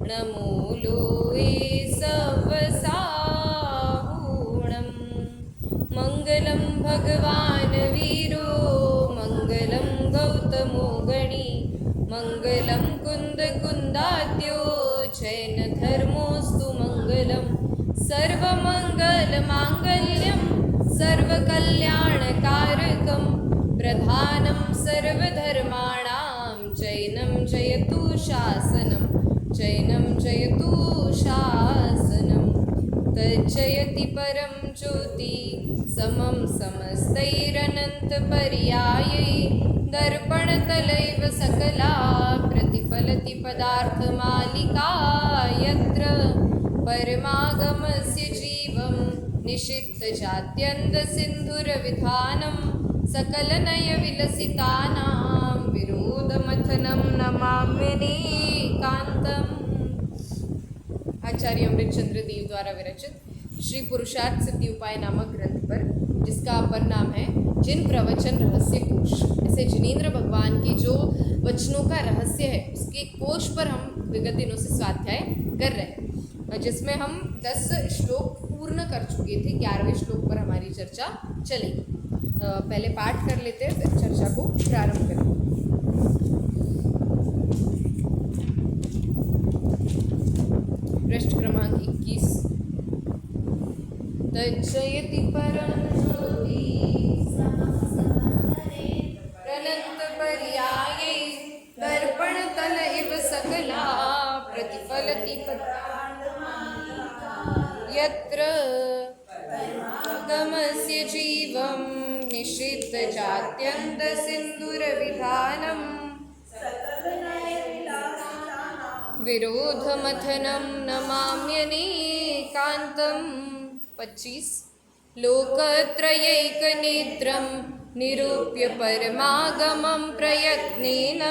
नमोलोए सवसाहूणं मङ्गलं भगवान् वीरो मङ्गलं गौतमो गणी मङ्गलं कुन्दकुन्दाद्यो जैनधर्मोऽस्तु मङ्गलं सर्वमङ्गलमाङ्गल्यं सर्वकल्याणकारकं प्रधानं सर्वधर्माणां जैनं जयतु शासनं जैनं जयतु शासनं तज्जयति परं ज्योति समं समस्तैरनन्तपर्यायै दर्पणतलैव सकला प्रतिफलति पदार्थमालिका यत्र परमागमस्य जीवं निषिद्धजात्यन्तसिन्धुरविधानं सकलनयविलसितानां विरोधमथनं नमाम्यनेकान्तम्। आचार्य अमृतचंद्र देव द्वारा विरचित श्री पुरुषार्थ सिद्धि उपाय नामक ग्रंथ पर, जिसका अपर नाम है जिन प्रवचन रहस्य कोश। ऐसे जिनेंद्र भगवान के जो वचनों का रहस्य है उसके कोश पर हम विगत दिनों से स्वाध्याय कर रहे हैं, जिसमें हम 10 श्लोक पूर्ण कर चुके थे। 11वें श्लोक पर हमारी चर्चा चलेगी। पहले पाठ कर लेते हैं, फिर चर्चा को प्रारंभ करेंगे। पृष्ठ क्रमांक 21। तज्जयति परं ज्योति अनन्तपर्यायै दर्पणतल इव सकला प्रतिफलति यत्र गमस्य जीवं निषिद्धजात्यन्तसिन्धुरविधानं विरोधमथनं नमाम्यनेकान्तम्। 25 लोकत्रयैकनेत्रं निरूप्य परमागमं प्रयत्नेन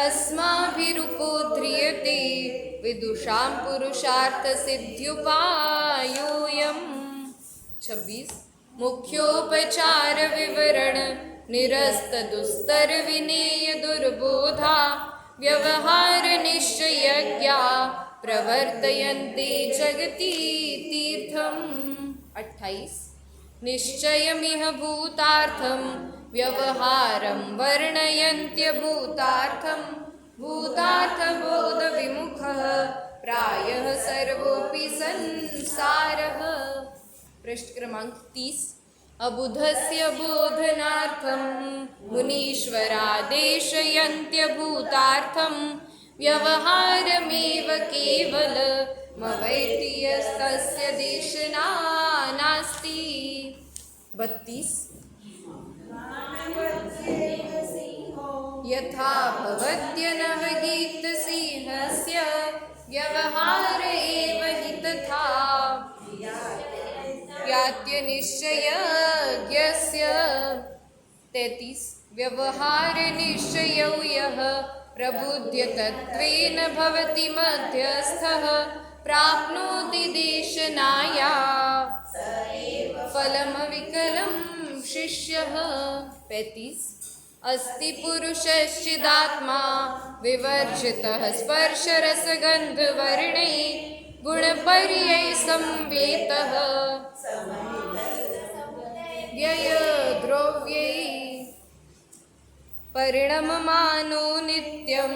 अस्माभिरुपोद्रियते विदुषां पुरुषार्थसिद्ध्युपायोऽयम्। 26 मुख्योपचार विवरण निरस्तदुस्तर विनेय दुर्बोधा व्यवहार निश्चयज्ञा प्रवर्तयन्ते जगति तीर्थम्। 28 निश्चयमिह भूतार्थं व्यवहारं वर्णयन्त्यभूतार्थं भूतार्थबोधविमुखः प्रायः सर्वोऽपि संसारः। पृष्ठ क्रमांक 30 अबुधस्य बोधनार्थं मुनीश्वरादेशयन्त्यभूतार्थं व्यवहारमेव केवलमवैति यस्तस्य देशना नास्ति। 32 यथा भवत्यनवगीतसिंहस्य व्यवहार एव हि तथा यात्यनिश्चयज्ञस्य। 33 व्यवहारनिश्चयौ यः प्रबुध्य तत्त्वेन भवति मध्यस्थः प्राप्नोति देशनाया फलमविकलं शिष्यः। 35 अस्ति पुरुषश्चिदात्मा विवर्जितः स्पर्शरसगन्धवर्णैः गुणपर्यय संवेतः व्ययद्रव्यैः परिणममानो नित्यं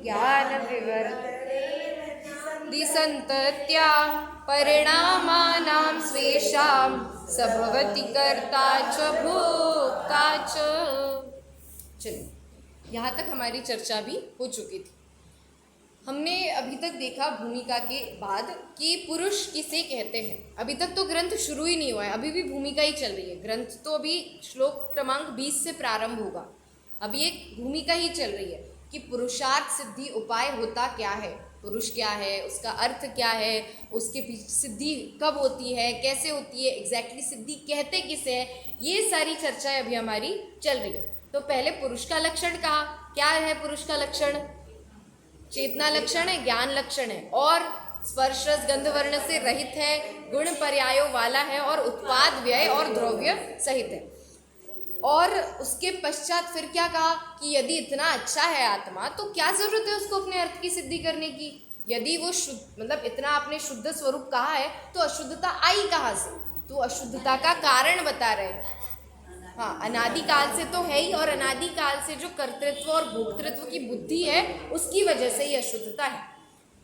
ज्ञानविवर्धदिसन्तत्या परिणामानां स्वेषां स भवति कर्ता च भोक्ता च। चलिए, यहाँ तक हमारी चर्चा भी हो चुकी थी। हमने अभी तक देखा भूमिका के बाद कि पुरुष किसे कहते हैं। अभी तक तो ग्रंथ शुरू ही नहीं हुआ है, अभी भी भूमिका ही चल रही है। ग्रंथ तो अभी श्लोक क्रमांक 20 से प्रारंभ होगा। अभी एक भूमिका ही चल रही है कि पुरुषार्थ सिद्धि उपाय होता क्या है, पुरुष क्या है, उसका अर्थ क्या है, उसके पीछे सिद्धि कब होती है, कैसे होती है, एग्जैक्टली सिद्धि कहते किसे है, ये सारी चर्चाएं अभी हमारी चल रही है। तो पहले पुरुष का लक्षण कहा। क्या है पुरुष का लक्षण? चेतना लक्षण है, ज्ञान लक्षण है, और स्पर्श रस गंध वर्ण से रहित है, गुण पर्यायों वाला है, और उत्पाद व्यय और द्रव्य सहित है। और उसके पश्चात फिर क्या कहा कि यदि इतना अच्छा है आत्मा तो क्या जरूरत है उसको अपने अर्थ की सिद्धि करने की। यदि वो शुद्ध, मतलब इतना आपने शुद्ध स्वरूप कहा है, तो अशुद्धता आई कहाँ से? तो अशुद्धता का कारण बता रहे हैं। हाँ, अनादिकाल से तो है ही, और अनादिकाल से जो कर्तृत्व और भोक्तृत्व की बुद्धि है उसकी वजह से ही अशुद्धता है।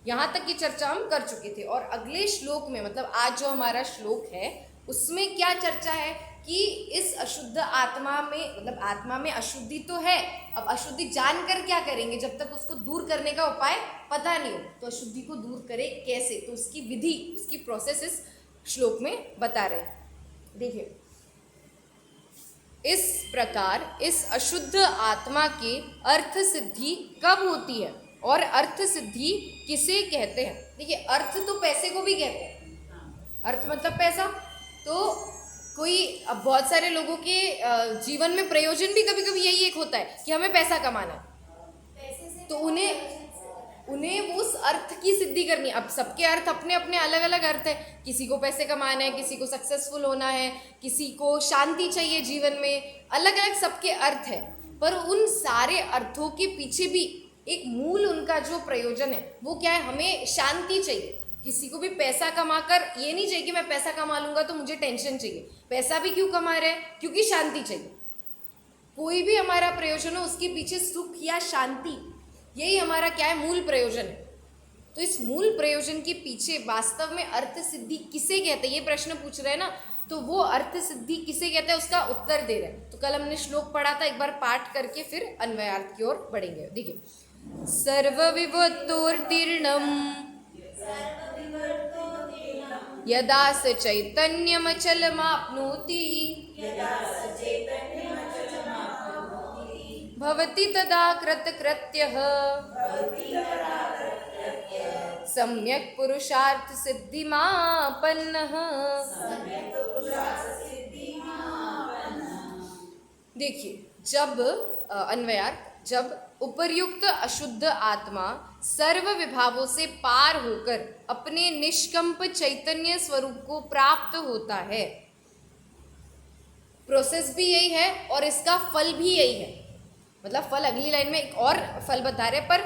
यहाँ तक की चर्चा हम कर चुके थे। और अगले श्लोक में, मतलब आज जो हमारा श्लोक है उसमें क्या चर्चा है कि इस अशुद्ध आत्मा में, मतलब आत्मा में अशुद्धि तो है, अब अशुद्धि जानकर क्या करेंगे जब तक उसको दूर करने का उपाय पता नहीं हो, तो अशुद्धि को दूर करें कैसे, तो उसकी विधि, उसकी प्रोसेस इस श्लोक में बता रहे हैं। देखिए, इस प्रकार इस अशुद्ध आत्मा की अर्थ सिद्धि कब होती है और अर्थ सिद्धि किसे कहते हैं? देखिए, अर्थ तो पैसे को भी कहते हैं, अर्थ मतलब पैसा। तो कोई, अब बहुत सारे लोगों के जीवन में प्रयोजन भी कभी कभी यही एक होता है कि हमें पैसा कमाना है, तो उन्हें उस अर्थ की सिद्धि करनी है। अब सबके अर्थ अपने अपने अलग अलग अर्थ है, किसी को पैसे कमाना है, किसी को सक्सेसफुल होना है, किसी को शांति चाहिए जीवन में, अलग अलग सबके अर्थ है। पर उन सारे अर्थों के पीछे भी एक मूल उनका जो प्रयोजन है वो क्या है? हमें शांति चाहिए। किसी को भी पैसा कमाकर ये नहीं चाहिए कि मैं पैसा कमा लूंगा तो मुझे टेंशन चाहिए। पैसा भी क्यों कमा रहे हैं? क्योंकि शांति चाहिए। कोई भी हमारा प्रयोजन हो उसके पीछे सुख या शांति, यही हमारा क्या है? मूल प्रयोजन है। तो इस मूल प्रयोजन के पीछे वास्तव में अर्थ सिद्धि किसे कहते हैं, ये प्रश्न पूछ रहे हैं ना, तो वो अर्थ सिद्धि किसे कहते हैं उसका उत्तर दे रहे हैं। तो कल हमने श्लोक पढ़ा था, एक बार पाठ करके फिर अन्वयार्थ की ओर बढ़ेंगे। देखिए, सर्वविभक्तोर्तीर्णम् यदा स चैतन्यमचलमाप्नोति भवति तदा कृतकृत्यः सम्यक् पुरुषार्थ सिद्धिमापन्नः। देखिए, जब अन्वयार्थ, जब उपर्युक्त अशुद्ध आत्मा सर्व विभावों से पार होकर अपने निष्कंप चैतन्य स्वरूप को प्राप्त होता है, प्रोसेस भी यही है और इसका फल भी यही है। मतलब फल अगली लाइन में एक और फल बता रहे, पर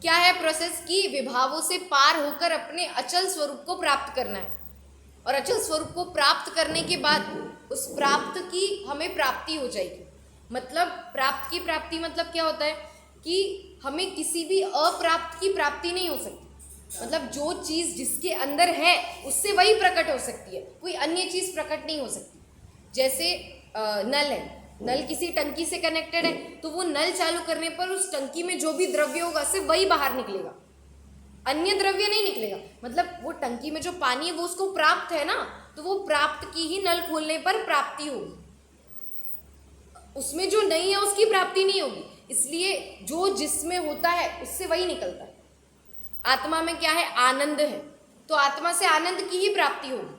क्या है प्रोसेस? की विभावों से पार होकर अपने अचल स्वरूप को प्राप्त करना है, और अचल स्वरूप को प्राप्त करने के बाद उस प्राप्त की हमें प्राप्ति हो जाएगी। मतलब प्राप्त की प्राप्ति मतलब क्या होता है कि हमें किसी भी अप्राप्त की प्राप्ति नहीं हो सकती। मतलब जो चीज़ जिसके अंदर है उससे वही प्रकट हो सकती है, कोई अन्य चीज़ प्रकट नहीं हो सकती। जैसे नल है, नल किसी टंकी से कनेक्टेड है, तो वो नल चालू करने पर उस टंकी में जो भी द्रव्य होगा सिर्फ वही बाहर निकलेगा, अन्य द्रव्य नहीं निकलेगा। मतलब वो टंकी में जो पानी है वो उसको प्राप्त है ना, तो वो प्राप्त की ही नल खोलने पर प्राप्ति होगी, उसमें जो नहीं है उसकी प्राप्ति नहीं होगी। इसलिए जो जिसमें होता है उससे वही निकलता है। आत्मा में क्या है? आनंद है, तो आत्मा से आनंद की ही प्राप्ति होगी।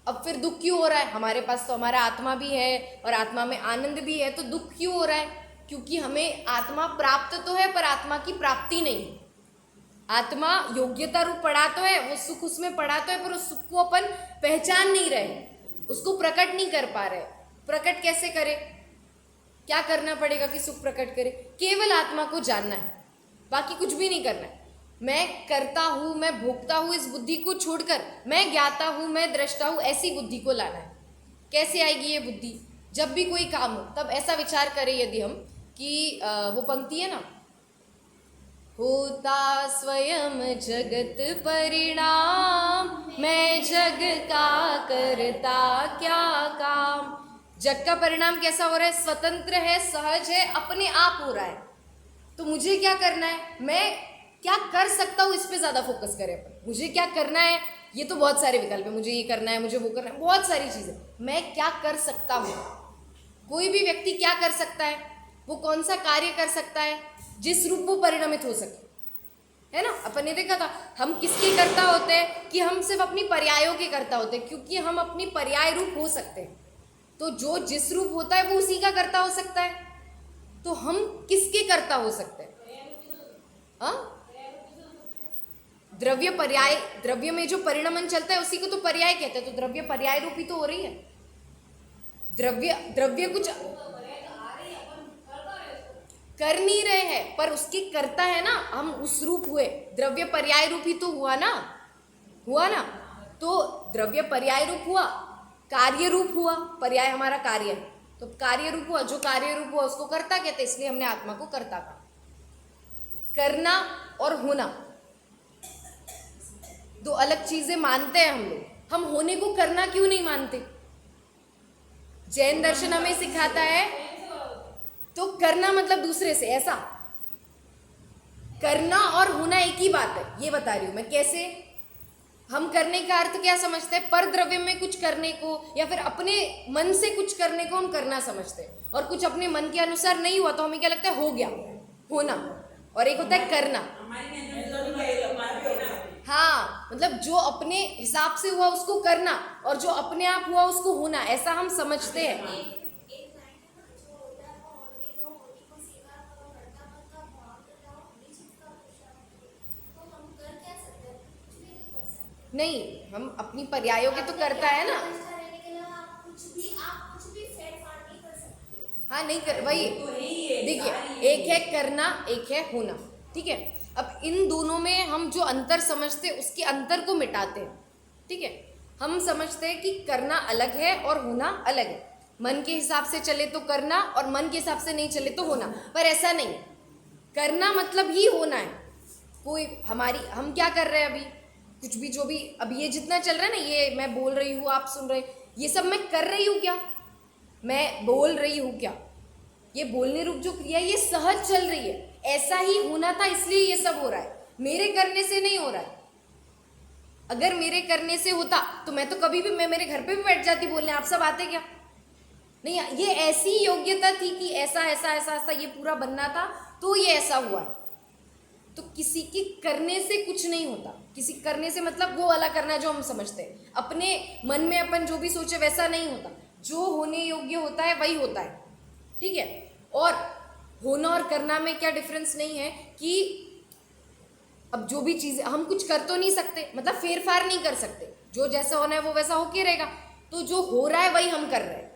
अब फिर दुख क्यों हो रहा है? हमारे पास तो हमारा आत्मा भी है और आत्मा में आनंद भी है, तो दुख क्यों हो रहा है? क्योंकि हमें आत्मा प्राप्त तो है पर आत्मा की प्राप्ति नहीं है। आत्मा योग्यता रूप पड़ा तो है, वो सुख उसमें पड़ा तो है, पर उस सुख को अपन पहचान नहीं रहे, उसको प्रकट नहीं कर पा रहे। प्रकट कैसे करे? क्या करना पड़ेगा कि सुख प्रकट करे? केवल आत्मा को जानना है, बाकी कुछ भी नहीं करना है। मैं करता हूँ, मैं भोगता हूँ, इस बुद्धि को छोड़कर मैं ज्ञाता हूँ, मैं दृष्टा हूँ, ऐसी बुद्धि को लाना है। कैसे आएगी ये बुद्धि? जब भी कोई काम हो तब ऐसा विचार करें यदि हम कि वो पंक्ति है ना, होता स्वयं जगत परिणाम, मैं जग का करता क्या काम। जग का परिणाम कैसा हो रहा है? स्वतंत्र है, सहज है, अपने आप हो रहा है। तो मुझे क्या करना है? मैं क्या कर सकता हूँ, इस पे ज़्यादा फोकस करें अपन। मुझे क्या करना है, ये तो बहुत सारे विकल्प है, मुझे ये करना है, मुझे वो करना है, बहुत सारी चीज़ें। मैं क्या कर सकता हूँ? कोई भी व्यक्ति क्या कर सकता है? वो कौन सा कार्य कर सकता है जिस रूप वो परिणमित हो सके, है ना? अपन ने देखा था हम किसके करता होते हैं कि हम सिर्फ अपनी पर्यायों के करता होते हैं, क्योंकि हम अपनी पर्याय रूप हो सकते हैं। तो जो जिस रूप होता है वो उसी का करता हो सकता है, तो हम किसके करता हो सकते हैं? द्रव्य पर्याय, द्रव्य में जो परिणमन चलता है उसी को तो पर्याय कहते हैं, तो द्रव्य पर्याय रूपी तो हो रही है। द्रव्य कुछ कर नहीं रहे हैं पर उसके करता है ना, हम उस रूप हुए, द्रव्य पर्याय रूप ही तो हुआ ना, तो द्रव्य पर्याय रूप हुआ, कार्य रूप हुआ, पर्याय हमारा कार्य है, तो कार्य रूप हुआ, जो कार्य रूप हुआ उसको कर्ता कहते, इसलिए हमने आत्मा को कर्ता कहा। करना और होना दो अलग चीजें मानते हैं हम लोग। हम होने को करना क्यों नहीं मानते? जैन दर्शन हमें सिखाता है तो करना मतलब दूसरे से, ऐसा करना और होना एक ही बात है, ये बता रही हूं मैं। कैसे? हम करने का अर्थ क्या समझते हैं? पर द्रव्य में कुछ करने को या फिर अपने मन से कुछ करने को हम करना समझते हैं, और कुछ अपने मन के अनुसार नहीं हुआ तो हमें क्या लगता है? हो गया, होना। और एक होता है करना। हाँ, मतलब जो अपने हिसाब से हुआ उसको करना और जो अपने आप हुआ उसको होना, ऐसा हम समझते हैं। नहीं, हम अपनी पर्यायों के तो करता है ना। हाँ नहीं कर, वही देखिए, एक है करना, एक है होना, ठीक है। अब इन दोनों में हम जो अंतर समझते हैं उसके अंतर को मिटाते हैं, ठीक है। हम समझते हैं कि करना अलग है और होना अलग है। मन के हिसाब से चले तो करना और मन के हिसाब से नहीं चले तो होना, पर ऐसा नहीं। करना मतलब ही होना है। कोई हमारी, हम क्या कर रहे हैं अभी, कुछ भी जो भी अभी ये जितना चल रहा है ना, ये मैं बोल रही हूँ, आप सुन रहे, ये सब मैं कर रही हूँ क्या? मैं बोल रही हूँ क्या? ये बोलने रूप जो क्रिया ये सहज चल रही है, ऐसा ही होना था इसलिए ये सब हो रहा है, मेरे करने से नहीं हो रहा है। अगर मेरे करने से होता तो मैं तो कभी भी, मैं मेरे घर पे भी बैठ जाती बोलने, आप सब आते क्या? नहीं, ये ऐसी योग्यता थी कि ऐसा ऐसा ऐसा ऐसा ये पूरा बनना था तो ये ऐसा हुआ है। तो किसी के करने से कुछ नहीं होता। किसी करने से मतलब वो वाला करना जो हम समझते हैं, अपने मन में अपन जो भी सोचे वैसा नहीं होता। जो होने योग्य होता है वही होता है, ठीक है। और होना और करना में क्या डिफरेंस नहीं है कि अब जो भी चीज़ें हम कुछ कर तो नहीं सकते, मतलब फेरफार नहीं कर सकते, जो जैसा होना है वो वैसा होके रहेगा। तो जो हो रहा है वही हम कर रहे हैं,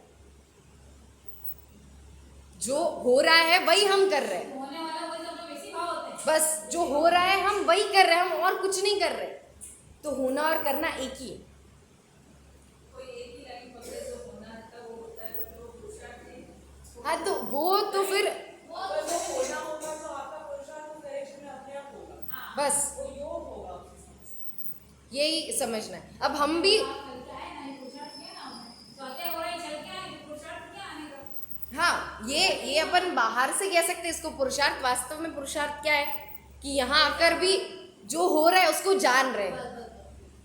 जो हो रहा है वही हम कर रहे हैं, बस जो हो रहा है हम वही कर रहे हैं, हम और कुछ नहीं कर रहे। तो होना और करना एक ही है। हाँ तो वो तो फिर बस यही समझना है। अब हम भी हाँ, ये अपन बाहर से कह सकते हैं इसको पुरुषार्थ, वास्तव में पुरुषार्थ क्या है कि यहाँ आकर भी जो हो रहा है उसको जान रहे हैं।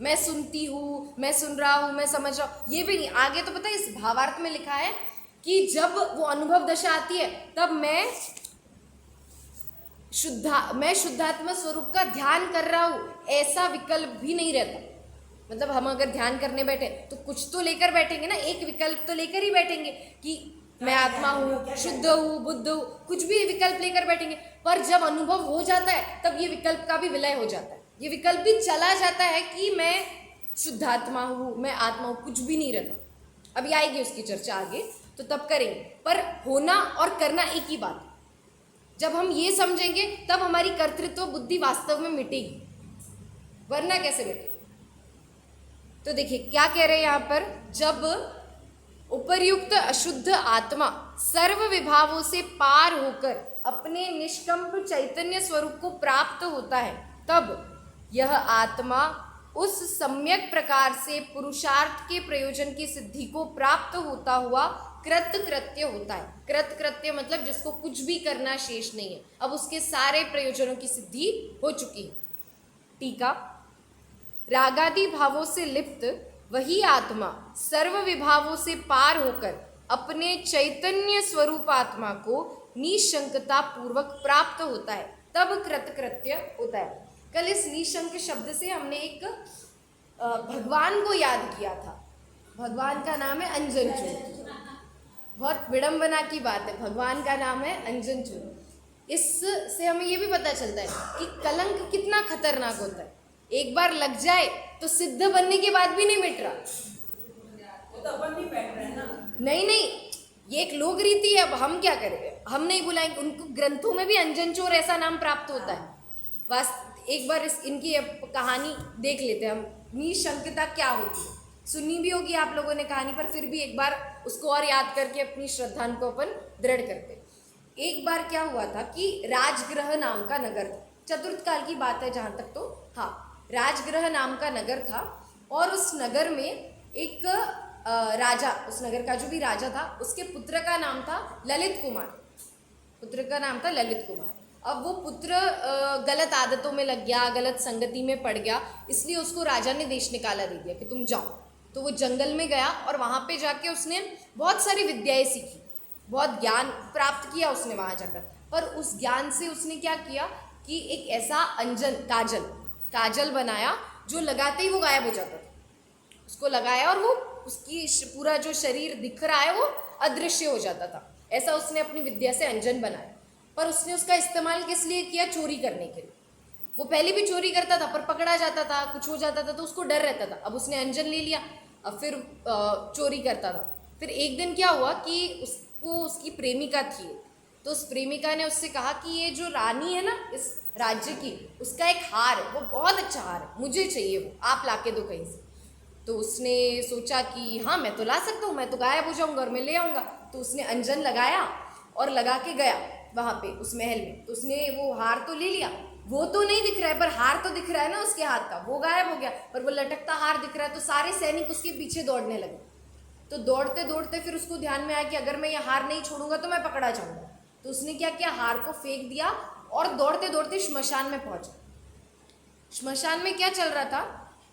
मैं सुनती हूँ, मैं सुन रहा हूँ, मैं समझ रहा हूँ, ये भी नहीं। आगे तो पता है इस भावार्थ में लिखा है कि जब वो अनुभव दशा आती है तब मैं शुद्धात्मा स्वरूप का ध्यान कर रहा हूँ, ऐसा विकल्प भी नहीं रहता। मतलब हम अगर ध्यान करने बैठे तो कुछ तो लेकर बैठेंगे ना, एक विकल्प तो लेकर ही बैठेंगे कि मैं आत्मा हूँ, शुद्ध हूँ, बुद्ध हूँ, कुछ भी विकल्प लेकर बैठेंगे। पर जब अनुभव हो जाता है तब ये विकल्प का भी विलय हो जाता है, ये विकल्प भी चला जाता है कि मैं शुद्धात्मा हूँ, मैं आत्मा हूँ, कुछ भी नहीं रहता। अभी आएगी उसकी चर्चा आगे, तो तब करेंगे। पर होना और करना एक ही बात। जब हम ये समझेंगे तब हमारी कर्तृत्व बुद्धि वास्तव में मिटेगी, वरना कैसे मिटेगी? तो देखिए क्या कह रहे हैं यहाँ पर, जब उपर्युक्त अशुद्ध आत्मा सर्व विभावों से पार होकर अपने निष्कंप चैतन्य स्वरूप को प्राप्त होता है, तब यह आत्मा उस सम्यक प्रकार से पुरुषार्थ के प्रयोजन की सिद्धि को प्राप्त होता हुआ कृतकृत्य होता है। कृतकृत्य मतलब जिसको कुछ भी करना शेष नहीं है, अब उसके सारे प्रयोजनों की सिद्धि हो चुकी है। टीका, रागादि भावों से लिप्त वही आत्मा सर्व विभावों से पार होकर अपने चैतन्य स्वरूप आत्मा को निशंकता पूर्वक प्राप्त होता है, तब कृतकृत्य होता है। कल इस निशंक शब्द से हमने एक भगवान को याद किया था। भगवान का नाम है अंजनचूड़। बहुत विडंबना की बात है, भगवान का नाम है अंजनचूड़। इससे हमें ये भी पता चलता है कि कलंक कितना खतरनाक होता है। एक बार लग जाए तो सिद्ध बनने के बाद भी नहीं मिट रहा। वो तो अपन नहीं बैठ रहे हैं ना। नहीं, ये एक लोक रीति है, अब हम क्या करेंगे। हम नहीं बुलाएंगे, उनको ग्रंथों में भी अंजन चोर ऐसा नाम प्राप्त होता है। एक बार इनकी कहानी देख लेते हैं हम, निशंकता क्या होती है। सुनी भी होगी आप लोगों ने कहानी, पर फिर भी एक बार उसको और याद करके अपनी श्रद्धा को अपन दृढ़ करते। एक बार क्या हुआ था कि राजगृह नाम का नगर था, चतुर्थ काल की बात है जहाँ तक, तो हाँ, राजगृह नाम का नगर था और उस नगर में एक राजा, उस नगर का जो भी राजा था उसके पुत्र का नाम था ललित कुमार। पुत्र का नाम था ललित कुमार। अब वो पुत्र गलत आदतों में लग गया, गलत संगति में पड़ गया, इसलिए उसको राजा ने देश निकाला दे दिया कि तुम जाओ। तो वो जंगल में गया और वहाँ पे जाके उसने बहुत सारी विद्याएं सीखी, बहुत ज्ञान प्राप्त किया उसने वहाँ जाकर। पर उस ज्ञान से उसने क्या किया कि एक ऐसा अंजन, काजल बनाया जो लगाते ही वो गायब हो जाता था। उसको लगाया और वो उसकी पूरा जो शरीर दिख रहा है वो अदृश्य हो जाता था। ऐसा उसने अपनी विद्या से अंजन बनाया। पर उसने उसका इस्तेमाल किस लिए किया? चोरी करने के लिए। वो पहले भी चोरी करता था पर पकड़ा जाता था, कुछ हो जाता था तो उसको डर रहता था। अब उसने अंजन ले लिया, अब फिर चोरी करता था। फिर एक दिन क्या हुआ कि उसको उसकी प्रेमिका थी, तो उस प्रेमिका ने उससे कहा कि ये जो रानी है ना इस राज्य की, उसका एक हार है, वो बहुत अच्छा हार है, मुझे चाहिए, वो आप लाके दो कहीं से। तो उसने सोचा कि हाँ मैं तो ला सकता हूँ, मैं तो गायब हो जाऊँगा और मैं ले आऊँगा। तो उसने अंजन लगाया और लगा के गया वहाँ पे उस महल में। तो उसने वो हार तो ले लिया, वो तो नहीं दिख रहा है पर हार तो दिख रहा है ना उसके हाथ का, वो गायब हो गया पर वो लटकता हार दिख रहा है। तो सारे सैनिक उसके पीछे दौड़ने लगे। तो दौड़ते दौड़ते फिर उसको ध्यान में आया कि अगर मैं ये हार नहीं छोड़ूंगा तो मैं पकड़ा जाऊंगा। तो उसने क्या किया, हार को फेंक दिया और दौड़ते दौड़ते श्मशान में पहुंचा। श्मशान में क्या चल रहा था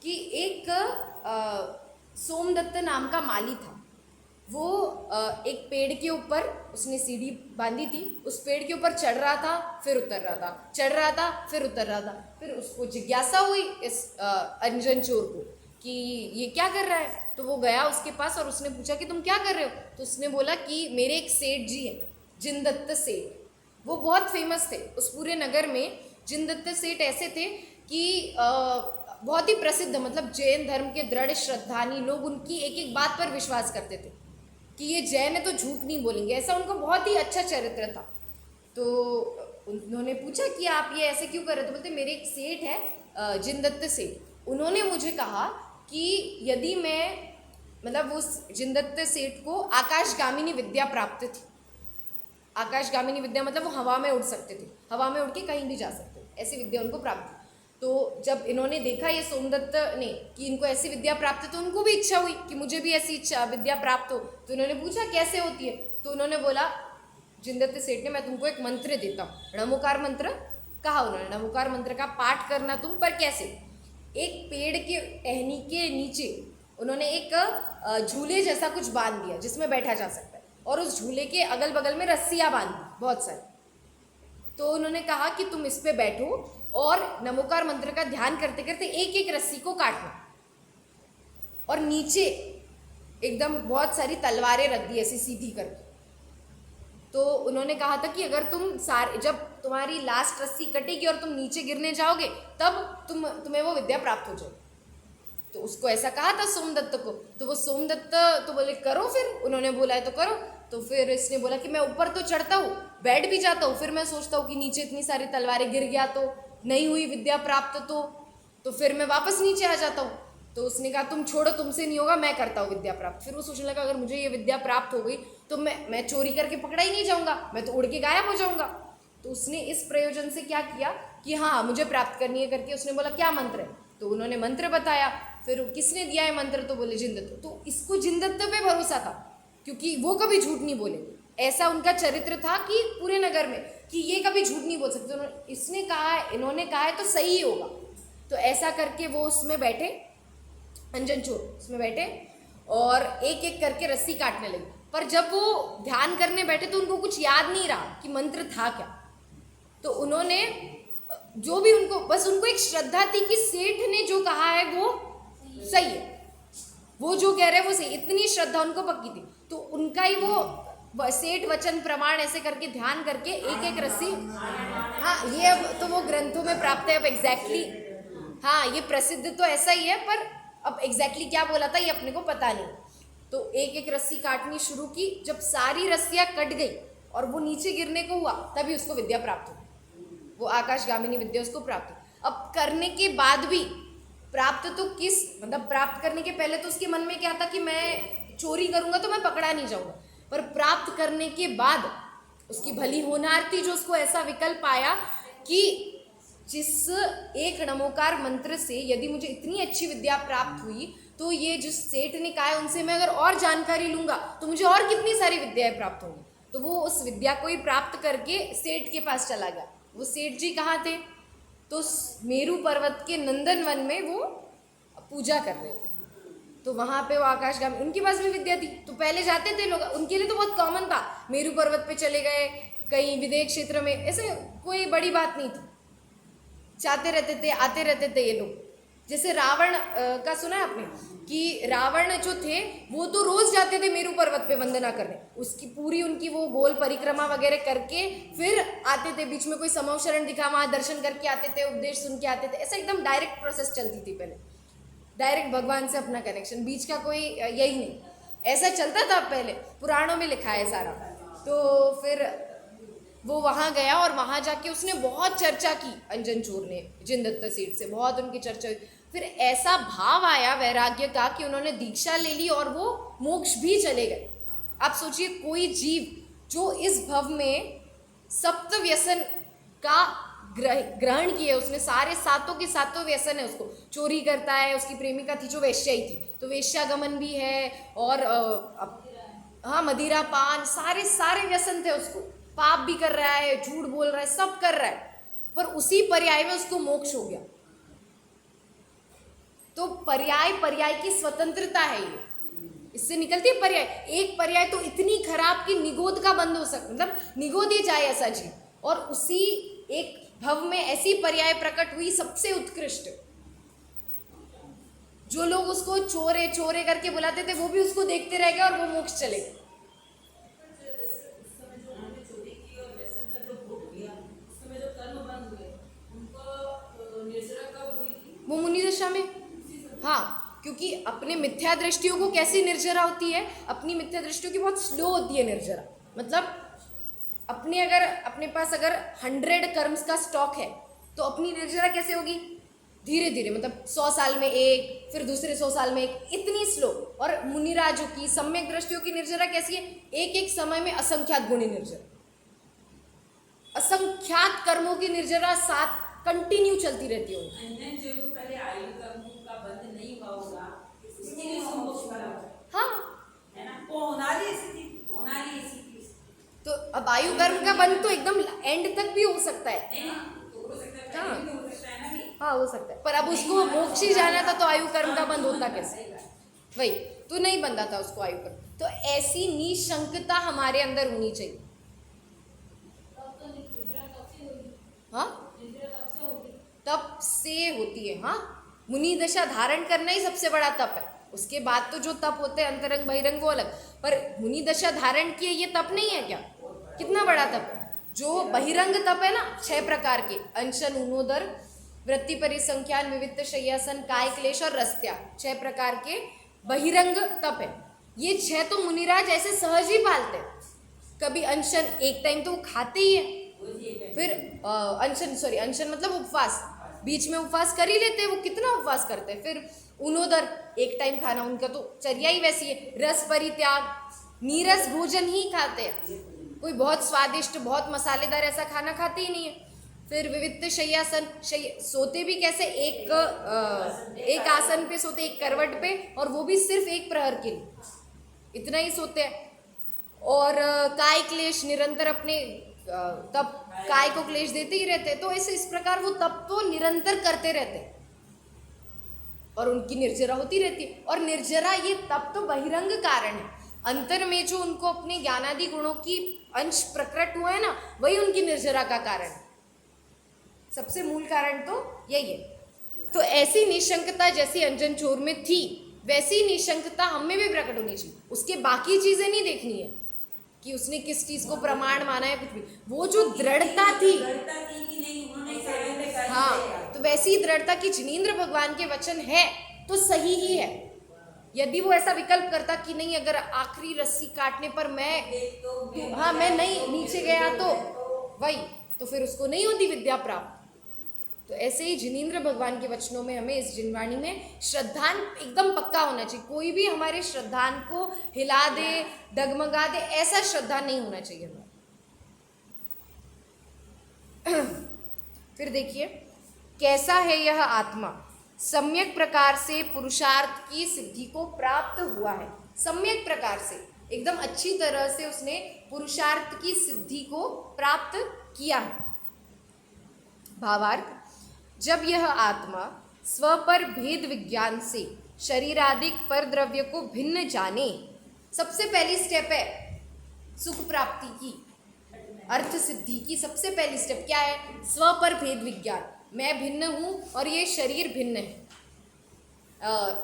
कि एक सोमदत्त नाम का माली था। वो एक पेड़ के ऊपर उसने सीढ़ी बांधी थी, उस पेड़ के ऊपर चढ़ रहा था फिर उतर रहा था, चढ़ रहा था फिर उतर रहा था। फिर उसको जिज्ञासा हुई इस अंजन चोर को कि ये क्या कर रहा है। तो वो गया उसके पास और उसने पूछा कि तुम क्या कर रहे हो। तो उसने बोला कि मेरे एक सेठ जी है, जिनदत्त सेठ, वो बहुत फेमस थे उस पूरे नगर में। जिनदत्त सेठ ऐसे थे कि बहुत ही प्रसिद्ध, मतलब जैन धर्म के दृढ़ श्रद्धानी लोग उनकी एक एक बात पर विश्वास करते थे कि ये जैन है तो झूठ नहीं बोलेंगे, ऐसा उनको बहुत ही अच्छा चरित्र था। तो उन्होंने पूछा कि आप ये ऐसे क्यों कर रहे हो। तो बोलते मेरे एक सेठ है जिनदत्त सेठ, उन्होंने मुझे कहा कि यदि मैं, मतलब उस जिनदत्त सेठ को आकाशगामिनी विद्या प्राप्त थी। आकाशगामिनी विद्या मतलब वो हवा में उड़ सकते थे, हवा में उड़ के कहीं भी जा सकते थे, ऐसी विद्या उनको प्राप्त थी। तो जब इन्होंने देखा ये सोमदत्त ने कि इनको ऐसी विद्या प्राप्त है तो उनको भी इच्छा हुई कि मुझे भी ऐसी इच्छा विद्या प्राप्त हो। तो इन्होंने पूछा कैसे होती है। तो उन्होंने बोला, जिनदत्त सेठ ने, मैं तुमको एक मंत्र देता हूँ, नमोकार मंत्र कहा उन्होंने। नमोकार मंत्र का पाठ करना तुम, पर कैसे। एक पेड़ के टहनी के नीचे उन्होंने एक झूले जैसा कुछ बांध दिया जिसमें बैठा जा सकता है, और उस झूले के अगल बगल में रस्सियाँ बांध दी बहुत सारी। तो उन्होंने कहा कि तुम इस पे बैठो और नमोकार मंत्र का ध्यान करते करते एक एक रस्सी को काटना, और नीचे एकदम बहुत सारी तलवारें रख दी ऐसी सीधी करके। तो उन्होंने कहा था कि अगर तुम जब तुम्हारी लास्ट रस्सी कटेगी और तुम नीचे गिरने जाओगे तब तुम्हें वो विद्या प्राप्त हो जाएगी। तो उसको ऐसा कहा था सोमदत्त को। तो वो सोमदत्त तो बोले करो, फिर उन्होंने बोला है तो करो। तो फिर इसने बोला कि मैं ऊपर तो चढ़ता हूँ, बैठ भी जाता हूँ, फिर मैं सोचता हूँ कि नीचे इतनी सारी तलवारें, गिर गया तो नहीं हुई विद्या प्राप्त, तो फिर मैं वापस नीचे आ जाता हूँ। तो उसने कहा तुम छोड़ो, तुमसे नहीं होगा, मैं करता हूँ विद्या प्राप्त। फिर वो सोचने लगा अगर मुझे ये विद्या प्राप्त हो गई तो मैं चोरी करके पकड़ा ही नहीं जाऊँगा, मैं तो उड़ के गायब हो जाऊँगा। तो उसने इस प्रयोजन से क्या किया कि हाँ मुझे प्राप्त करनी है करके उसने बोला क्या मंत्र है। तो उन्होंने मंत्र बताया। फिर किसने दिया है मंत्र, तो बोले जिनदत्त। तो इसको जिनदत्त पे भरोसा था क्योंकि वो कभी झूठ नहीं बोलेंगे, ऐसा उनका चरित्र था कि पूरे नगर में कि ये कभी झूठ नहीं बोल सकते। तो इसने कहा, इन्होंने कहा है तो सही ही होगा। तो ऐसा करके वो उसमें बैठे, अंजन चोर उसमें बैठे और एक एक करके रस्सी काटने लगे। पर जब वो ध्यान करने बैठे तो उनको कुछ याद नहीं रहा कि मंत्र था क्या। तो उन्होंने जो भी उनको एक श्रद्धा थी कि सेठ ने जो कहा है वो सही है, वो जो कह रहे हैं वो सही, इतनी श्रद्धा उनको पक्की थी। तो उनका ही वो सेठ वचन प्रमाण ऐसे करके ध्यान करके एक एक रस्सी, हाँ ये अब तो वो ग्रंथों में प्राप्त है। अब एग्जैक्टली हाँ ये प्रसिद्ध तो ऐसा ही है, पर अब एग्जैक्टली क्या बोला था ये अपने को पता नहीं। तो एक एक रस्सी काटनी शुरू की। जब सारी रस्सियाँ कट गई और वो नीचे गिरने को हुआ तभी उसको विद्या प्राप्त हुई, वो आकाशगामिनी विद्या उसको प्राप्त हुई। अब करने के बाद भी प्राप्त तो किस मतलब प्राप्त करने के पहले तो उसके मन में क्या था कि मैं चोरी करूंगा तो मैं पकड़ा नहीं जाऊंगा, पर प्राप्त करने के बाद उसकी भली होनार थी जो उसको ऐसा विकल्प आया कि जिस एक नमोकार मंत्र से यदि मुझे इतनी अच्छी विद्या प्राप्त हुई तो ये जिस सेठ ने कहा है उनसे मैं अगर और जानकारी लूंगा तो मुझे और कितनी सारी विद्याएं प्राप्त होंगी। तो वो उस विद्या को ही प्राप्त करके सेठ के पास चला गया। वो सेठ जी कहाँ थे? तो मेरू पर्वत के नंदनवन में वो पूजा कर रहे थे, तो वहाँ पे वो आकाशगामी, उनके पास भी विद्या थी तो पहले जाते थे लोग, उनके लिए तो बहुत कॉमन था, मेरू पर्वत पे चले गए, कहीं विदेश क्षेत्र में, ऐसे कोई बड़ी बात नहीं थी, जाते रहते थे आते रहते थे ये लोग। जैसे रावण का सुना है आपने कि रावण जो थे वो तो रोज जाते थे मेरू पर्वत पे वंदना करने, उसकी पूरी उनकी वो गोल परिक्रमा वगैरह करके फिर आते थे, बीच में कोई समव शरण दिखा वहाँ दर्शन करके आते थे, उपदेश सुन के आते थे, ऐसा एकदम डायरेक्ट प्रोसेस चलती थी पहले, डायरेक्ट भगवान से अपना कनेक्शन, बीच का कोई यही नहीं, ऐसा चलता था पहले, पुराणों में लिखा है सारा। तो फिर वो वहाँ गया और वहाँ जाके उसने बहुत चर्चा की, अंजन चोर ने जिनदत्त सेठ से बहुत उनकी चर्चा हुई, फिर ऐसा भाव आया वैराग्य का कि उन्होंने दीक्षा ले ली और वो मोक्ष भी चले गए। आप सोचिए कोई जीव जो इस भव में सप्त व्यसन का ग्रहण किए, उसने सारे सातों के सातों व्यसन है, उसको चोरी करता है, उसकी प्रेमिका थी जो वेश्या ही थी तो वेश्यागमन भी है, और हाँ मदिरा पान सारे व्यसन थे उसको, पाप भी कर रहा है, झूठ बोल रहा है, सब कर रहा है, पर उसी पर्याय में उसको मोक्ष हो गया। तो पर्याय की स्वतंत्रता है ये, इससे निकलती है पर्याय। एक पर्याय तो इतनी खराब कि निगोद का बंद हो सकता, मतलब निगोद ही जाए ऐसा जीव, और उसी एक भव में ऐसी पर्याय प्रकट हुई सबसे उत्कृष्ट, जो लोग उसको चोरे चोरे करके बुलाते थे वो भी उसको देखते रह गए और वो मोक्ष चले गए। वो मुनि दशा में, हाँ, क्योंकि अपने मिथ्या दृष्टियों को कैसी निर्जरा होती है, अपनी मिथ्या दृष्टियों की बहुत स्लो होती है निर्जरा, मतलब अपने पास अगर 100 कर्म्स का स्टॉक है तो अपनी निर्जरा कैसे होगी, धीरे धीरे, मतलब 100 साल में एक, फिर दूसरे 100 साल में एक, इतनी स्लो। और मुनिराजों की सम्यक दृष्टियों की निर्जरा कैसी है, एक एक समय में असंख्यात गुणी निर्जरा, असंख्यात कर्मों की निर्जरा साथ कंटिन्यू चलती रहती है। पहले आयु कर्मों का बंध नहीं हुआ होगा, इसलिए हाँ है ना, वो होनारी ऐसी थी। तो अब आयु कर्म का बंध तो एकदम एंड तक भी हो सकता है, तो हो सकता है, हो सकता है ना भी, हाँ हो सकता है, पर अब उसको मोक्ष ही जाना था तो आयु कर्म का बंध होता कैसे, वही तो नहीं बंधा था उसको आयु कर्म। तो ऐसी निशंकता हमारे अंदर होनी चाहिए। हाँ तप से होती है, हाँ मुनि दशा धारण करना ही सबसे बड़ा तप है, उसके बाद तो जो तप होते हैं अंतरंग बहिरंग वो अलग, पर मुनि दशा धारण किए ये तप नहीं है क्या, कितना बड़ा तप है। जो बहिरंग तप है ना 6 प्रकार के, अनशन, ऊनोदर, वृत्ति परिसंख्यान, विवित्त शय्यासन, काय क्लेश और रस्त्या, 6 प्रकार के बहिरंग तप है। ये 6 तो मुनिराज ऐसे सहज ही पालते, कभी अनशन, एक टाइम तो वो खाते ही है, फिर अनशन मतलब उपवास, बीच में उपवास कर ही लेते हैं, वो कितना उपवास करते हैं। फिर ऊनोदर, एक टाइम खाना, उनका तो चर्या ही वैसी है। रस परित्याग, नीरस भोजन ही खाते हैं, कोई बहुत स्वादिष्ट बहुत मसालेदार ऐसा खाना खाते ही नहीं है। फिर विवित्त शय्यासन, सोते भी कैसे, एक आसन पे सोते, एक करवट पे, और वो भी सिर्फ एक प्रहर के लिए, इतना ही सोते हैं। और काय क्लेश, निरंतर अपने तप काय को क्लेश देते ही रहते, तो ऐसे इस प्रकार वो तप तो निरंतर करते रहते और उनकी निर्जरा होती रहती है। और निर्जरा ये तप तो बहिरंग कारण है, अंतर में जो उनको अपने ज्ञानादि गुणों की अंश प्रकट हुआ है ना, वही उनकी निर्जरा का कारण है, सबसे मूल कारण तो यही है। तो ऐसी निशंकता जैसी अंजन चोर में थी, वैसी निशंकता हम में भी प्रकट होनी चाहिए। उसके बाकी चीजें नहीं देखनी है कि उसने किस चीज को प्रमाण माना है, कुछ भी, वो जो दृढ़ता थी कि नहीं उन्होंने, हाँ, तो वैसी दृढ़ता की जिनेंद्र भगवान के वचन है तो सही ही है, यदि वो ऐसा विकल्प करता कि नहीं, अगर आखिरी रस्सी काटने पर मैं नहीं नीचे गया तो वही, तो फिर उसको नहीं होती विद्या प्राप्त। तो ऐसे ही जिनेंद्र भगवान के वचनों में हमें इस जिनवाणी में श्रद्धान एकदम पक्का होना चाहिए। कोई भी हमारे श्रद्धान को हिला दे, डगमगा दे, ऐसा श्रद्धा नहीं होना चाहिए हमें। फिर देखिए, कैसा है यह आत्मा, सम्यक प्रकार से पुरुषार्थ की सिद्धि को प्राप्त हुआ है। सम्यक प्रकार से, एकदम अच्छी तरह से उसने पुरुषार्थ की सिद्धि को प्राप्त किया है। भावार्थ, जब यह आत्मा स्व पर भेद विज्ञान से शरीरादिक पर द्रव्य को भिन्न जाने, सबसे पहली स्टेप है सुख प्राप्ति की, अर्थ सिद्धि की सबसे पहली स्टेप क्या है? स्व पर भेद विज्ञान, मैं भिन्न हूँ और ये शरीर भिन्न है।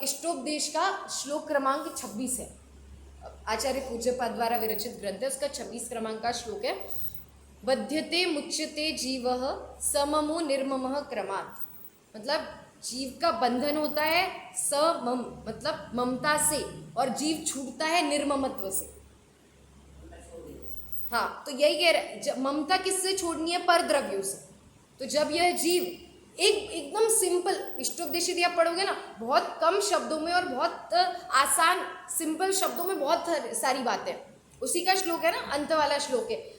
इष्टोपदेश का श्लोक क्रमांक 26 है, आचार्य पूज्यपाद द्वारा विरचित ग्रंथ है, उसका 26 क्रमांक का श्लोक है। बध्यते मुच्यते जीवः सममो निर्ममः क्रमात्, मतलब जीव का बंधन होता है समम मतलब ममता से, और जीव छूटता है निर्ममत्व से। हाँ, तो यही कह रहे, ममता किससे छोड़नी है? पर द्रव्यों से। तो जब यह जीव एकदम सिंपल इष्टोपदेश यदि आप पढ़ोगे ना, बहुत कम शब्दों में और बहुत आसान सिंपल शब्दों में बहुत सारी बातें, उसी का श्लोक है ना, अंत वाला श्लोक है,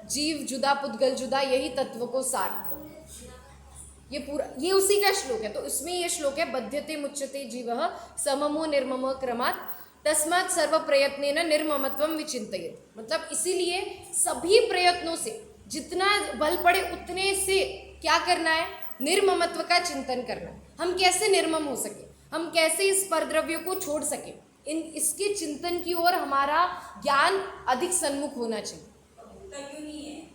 जीव जुदा पुद्गल जुदा यही तत्व को सार, ये पूरा ये उसी का श्लोक है। तो इसमें ये श्लोक है, बध्यते मुच्यते जीवः सममो निर्ममः क्रमात् तस्मात् सर्व प्रयत्नेन निर्ममत्वं विचिन्तयेत्, मतलब इसीलिए सभी प्रयत्नों से जितना बल पड़े उतने से क्या करना है? निर्ममत्व का चिंतन करना। हम कैसे निर्मम हो सके, हम कैसे इस परद्रव्य को छोड़ सके, इसके चिंतन की ओर हमारा ज्ञान अधिक सन्मुख होना चाहिए। क्यों नहीं है?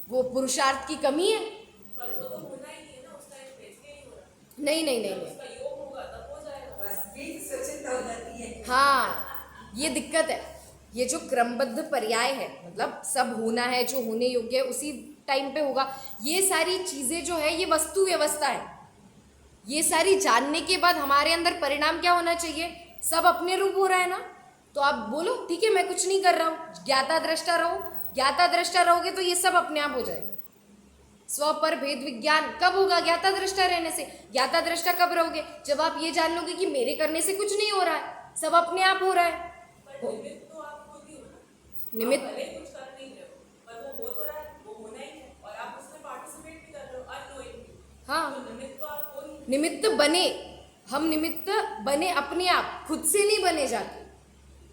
वो पुरुषार्थ की कमी है। पर वो तो होना ही है ना, उसका एक फेस नहीं हो रहा। नहीं नहीं नहीं, उसका योग होगा तब हो जाएगा, बस ये स्वच्छता हो जाती है। हाँ, ये दिक्कत है। ये जो क्रमबद्ध पर्याय है, मतलब सब होना है, जो होने योग्य है उसी टाइम पे होगा, ये सारी चीज़ें जो है ये वस्तु व्यवस्था है। ये सारी जानने के बाद हमारे अंदर परिणाम क्या होना चाहिए? सब अपने रूप हो रहा है ना, तो आप बोलो ठीक है मैं कुछ नहीं कर रहा हूँ, ज्ञाता दृष्टा रहो। ज्ञाता दृष्टा रहोगे तो ये सब अपने आप हो जाएगा। स्व पर भेद विज्ञान कब होगा? ज्ञाता दृष्टा रहने से। ज्ञाता दृष्टा कब रहोगे? जब आप ये जान लोगे कि मेरे करने से कुछ नहीं हो रहा है, सब अपने आप हो रहा है। निमित्त कुछ कर नहीं रहे हो, पर वो हो तो रहा है, वो होना ही है, और आप उसमें पार्टिसिपेट भी कर रहे हो अननोइंगली। हाँ, तो निमित्त तो आप हो ही। निमित्त बने, हम निमित्त बने अपने आप, खुद से नहीं बने जाते।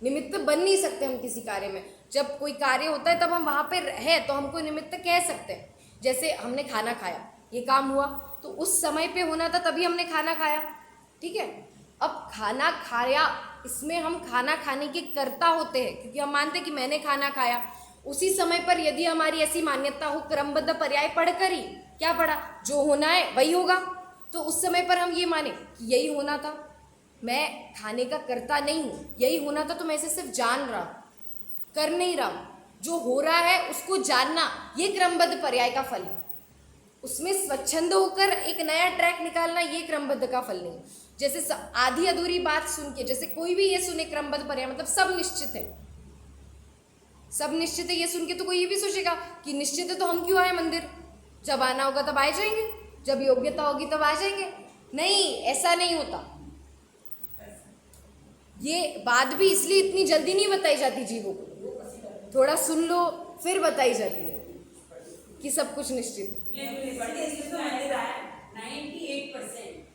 निमित्त बन नहीं सकते हम किसी कार्य में। जब कोई कार्य होता है तब हम वहाँ पे है तो हमको निमित्त कह सकते हैं। जैसे हमने खाना खाया, ये काम हुआ, तो उस समय पे होना था तभी हमने खाना खाया, ठीक है। अब खाना खाया, इसमें हम खाना खाने के कर्ता होते हैं, क्योंकि हम मानते हैं कि मैंने खाना खाया। उसी समय पर यदि हमारी ऐसी मान्यता हो, क्रमबद्ध पर्याय पढ़कर ही क्या पढ़ा, जो होना है वही होगा, तो उस समय पर हम ये माने कि यही होना था, मैं खाने का कर्ता नहीं हूँ, यही होना था, तो मैं इसे सिर्फ जान रहा हूँ, कर नहीं रहा हूँ। जो हो रहा है उसको जानना, ये क्रमबद्ध पर्याय का फल है। उसमें स्वच्छंद होकर एक नया ट्रैक निकालना, ये क्रमबद्ध का फल नहीं। जैसे आधी अधूरी बात सुन के, जैसे कोई भी ये सुने क्रमबद्ध पर्याय मतलब सब निश्चित है, सब निश्चित है, ये सुन के तो कोई ये भी सोचेगा कि निश्चित है तो हम क्यों आए मंदिर, जब आना होगा तब आ जाएंगे, जब योग्यता होगी तब आ जाएंगे। नहीं, ऐसा नहीं होता। ये बात भी इसलिए इतनी जल्दी नहीं बताई जाती जीवों को, थोड़ा सुन लो फिर बताई जाती है कि सब कुछ निश्चित है। 98%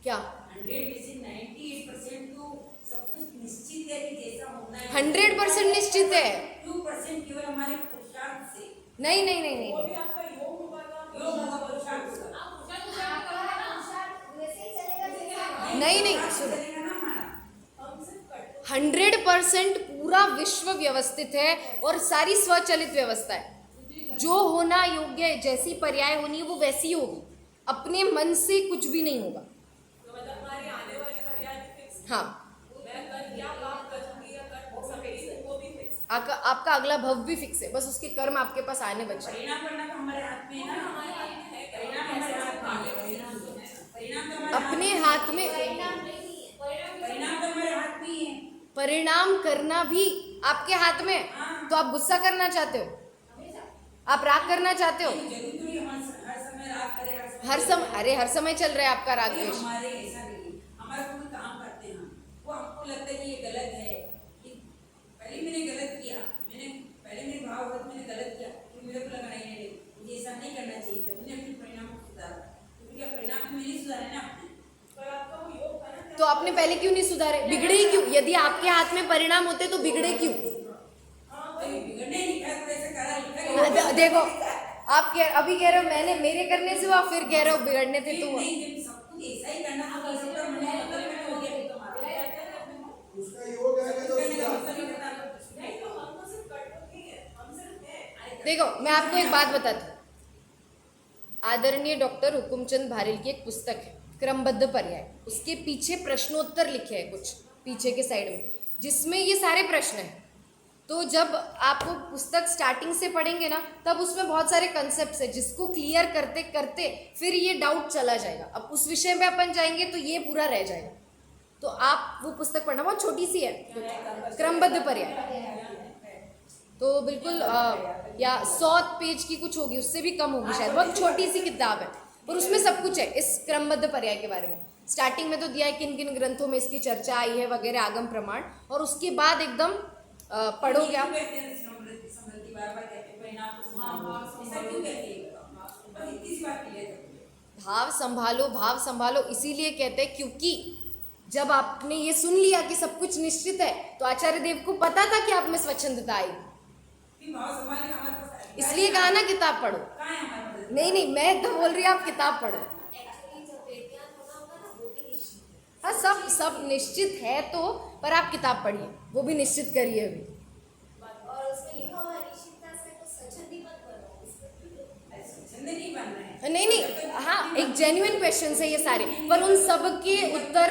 क्या 98% तो सब कुछ निश्चित है कि जैसा होना है। 100% निश्चित है। 2% केवल हमारे पुरुषार्थ से। नहीं नहीं नहीं नहीं, वो भी आपका योग होगा, योग होगा, पुरुषार्थ होगा। नहीं नहीं, सुनो, चलेगा ना हमारा। 100% पूरा विश्व व्यवस्थित है और सारी स्वचलित व्यवस्था है। जो होना योग्य है, जैसी पर्याय होनी है वो वैसी होगी, अपने मन से कुछ भी नहीं होगा। तो मतलब हमारी आने वाली पर्याय भी फिक्स। हाँ, मैं कल क्या काम करूंगी या कर सकेगी वो भी फिक्स। आपका अगला भव भी फिक्स है, बस उसके कर्म आपके पास आने बचे। परिणाम करना तो हमारे हाथ में है ना, हमारे हाथ में है। परिणाम हमारे हाथ में है। परिणाम तो हमारे अपने हाथ में, परिणाम तो हमारे हाथ परिणाम करना भी आपके हाथ में है। तो आप गुस्सा करना चाहते हो, आप राग करना चाहते हो, जरूरी थोड़ी हर समय राग करे, हर समय चल रहा है आपका राग द्वेष। हमारे ऐसा नहीं, हमारा कोई काम करते हैं वो हमको लगता है कि ये गलत है, कि पहले मैंने गलत किया, पहले मेरे भाव होते मैंने गलत किया, तो मेरे को लगा नहीं मुझे ऐसा नहीं करना चाहिए था, मैंने अपने परिणाम को सुधारा, क्योंकि क्या परिणाम तो मैंने सुधारे ना अपने। पर आपका वो योग था ना, तो आपने पहले क्यों नहीं सुधारे, बिगड़े ही क्यों? यदि आपके हाथ में परिणाम होते तो बिगड़े क्यों? बिगड़ने लिखा है तो ऐसे करा लिखा है। देखो आप अभी कह रहे हो मैंने मेरे करने से हुआ, फिर कह रहे हो बिगड़ने थे तो हुआ। नहीं, जब सब कुछ ऐसा ही करना तो सबका मन में मतलब में हो गया तुम्हारा। उसका योग है कि तो करने का मतलब ही बता दो। नहीं तो हम तो सिर्फ कठोर नहीं है, हम सिर्फ है। देखो मैं आपको एक बात बताती हूँ, आदरणीय डॉक्टर हुकुमचंद भारेल की एक पुस्तक है क्रमबद्ध पर्याय, उसके पीछे प्रश्नोत्तर लिखे हैं कुछ पीछे के साइड में, जिसमें ये सारे प्रश्न हैं। तो जब आप वो पुस्तक स्टार्टिंग से पढ़ेंगे ना, तब उसमें बहुत सारे कंसेप्ट है जिसको क्लियर करते करते फिर ये डाउट चला जाएगा। अब उस विषय में अपन जाएंगे तो ये पूरा रह जाएगा। तो आप वो पुस्तक पढ़ना, बहुत छोटी सी है, क्रमबद्ध पर्याय। तो बिल्कुल या 100 पेज की कुछ होगी, उससे भी कम होगी शायद, बहुत छोटी सी किताब है, और उसमें सब कुछ है इस क्रमबद्ध पर्याय के बारे में। स्टार्टिंग में तो दिया है किन किन ग्रंथों में इसकी चर्चा आई है वगैरह, आगम प्रमाण, और उसके बाद एकदम पढ़ोगे आप। समृद्धि बार-बार कहते हैं परिणाम को संभालो, ऐसा क्यों कहते हैं? बस इतनी सी बात क्लियर करो। भाव संभालो इसीलिए कहते हैं क्योंकि जब आपने ये सुन लिया कि सब कुछ निश्चित है, तो आचार्य देव को पता था कि आप में स्वच्छंदता आएगी, फिर भाव संभालने का हमारे पास इसलिए कहा ना किताब पढ़ो। कहाँ है हमारे पास? नहीं मैं तो बोल रही हूँ आप किताब पढ़ो। हाँ सब निश्चित है तो, पर आप किताब पढ़िए, वो भी निश्चित करिए अभी। और उसमें लिखा हुआ है निश्चितता से तो स्वच्छंदी मत बनो। स्वच्छंद नहीं बन रहे हैं। नहीं हाँ, एक जेन्युइन क्वेश्चन है ये सारे, पर उन सब के उत्तर,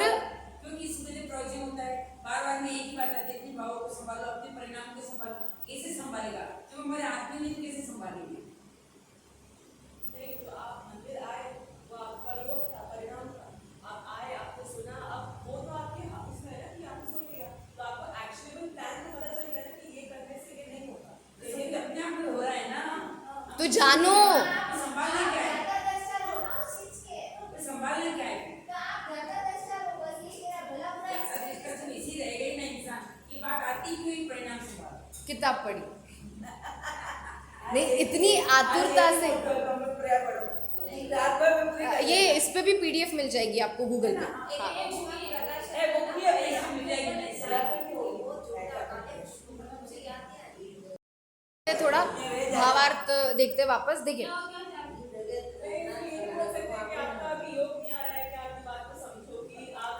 क्योंकि इसमें जो प्रवचन होता है बार-बार में एक ही बात आती है, अपने भावों को संभालो, अपने परिणाम को संभालो। कैसे संभालेगा जब हमारे हाथ में नहीं, कैसे संभालेंगे? नहीं तो आप मंदिर आए, वो आपका योग था, परिणाम था। आप आए, आपने सुना, अब वो तो आपके हाथ में है ना कि आपने सुन लिया, तो आपको एक्शनेबल प्लान तो पता चल गया ना कि ये करने से ये नहीं होता। लेकिन अपने आप में हो रहा है ना, तो जानो संभालना क्या है? ज्यादातर हो ना उस चीज के, संभालना क्या है? तो आप ज्यादातर हो, बस ये मेरा भला बुरा ऐसा डिस्कशन इसी रहेगा ही ना इंसान की बात आती क्यों ही परिणाम संभालो। किताब पढ़ी, नहीं इतनी आतुरता से। ये इस पे भी पीडीएफ मिल जाएगी आपको गूगल पे। हाँ। थोड़ा भावार्थ देखते वापस देखिए। आपका अभी योग नहीं आ रहा है कि आपकी बात को समझो कि आप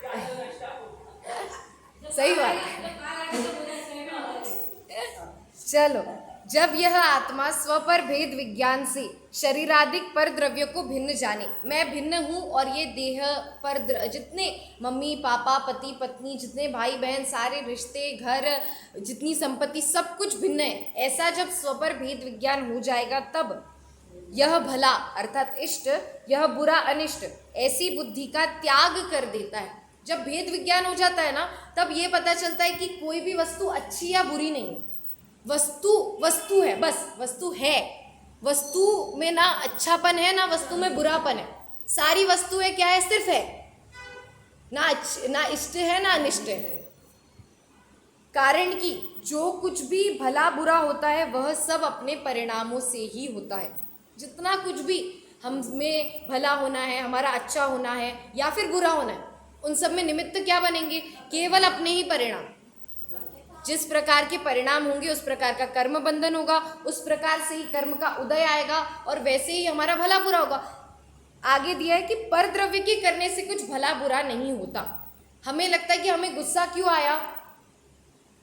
ज्ञान नष्टा हो। सही बात है। चलो, जब यह आत्मा स्व पर भेद विज्ञान से शरीरादिक पर द्रव्य को भिन्न जाने, मैं भिन्न हूँ और ये देह पर जितने मम्मी पापा पति पत्नी, जितने भाई बहन, सारे रिश्ते, घर, जितनी संपत्ति, सब कुछ भिन्न है, ऐसा जब स्व पर भेद विज्ञान हो जाएगा, तब यह भला अर्थात इष्ट, यह बुरा अनिष्ट, ऐसी बुद्धि का त्याग कर देता है। जब भेद विज्ञान हो जाता है ना, तब ये पता चलता है कि कोई भी वस्तु अच्छी या बुरी नहीं है। वस्तु है, बस वस्तु है। वस्तु में ना अच्छापन है, ना वस्तु में बुरापन है। सारी वस्तुएं क्या है, सिर्फ है, ना इष्ट है ना अनिष्ट है। कारण कि जो कुछ भी भला बुरा होता है वह सब अपने परिणामों से ही होता है। जितना कुछ भी हम में भला होना है, हमारा अच्छा होना है या फिर बुरा होना है, उन सब में निमित्त क्या बनेंगे, केवल अपने ही परिणाम। जिस प्रकार के परिणाम होंगे उस प्रकार का कर्म बंधन होगा, उस प्रकार से ही कर्म का उदय आएगा और वैसे ही हमारा भला बुरा होगा। आगे दिया है कि पर द्रव्य के करने से कुछ भला बुरा नहीं होता। हमें लगता है कि हमें गुस्सा क्यों आया,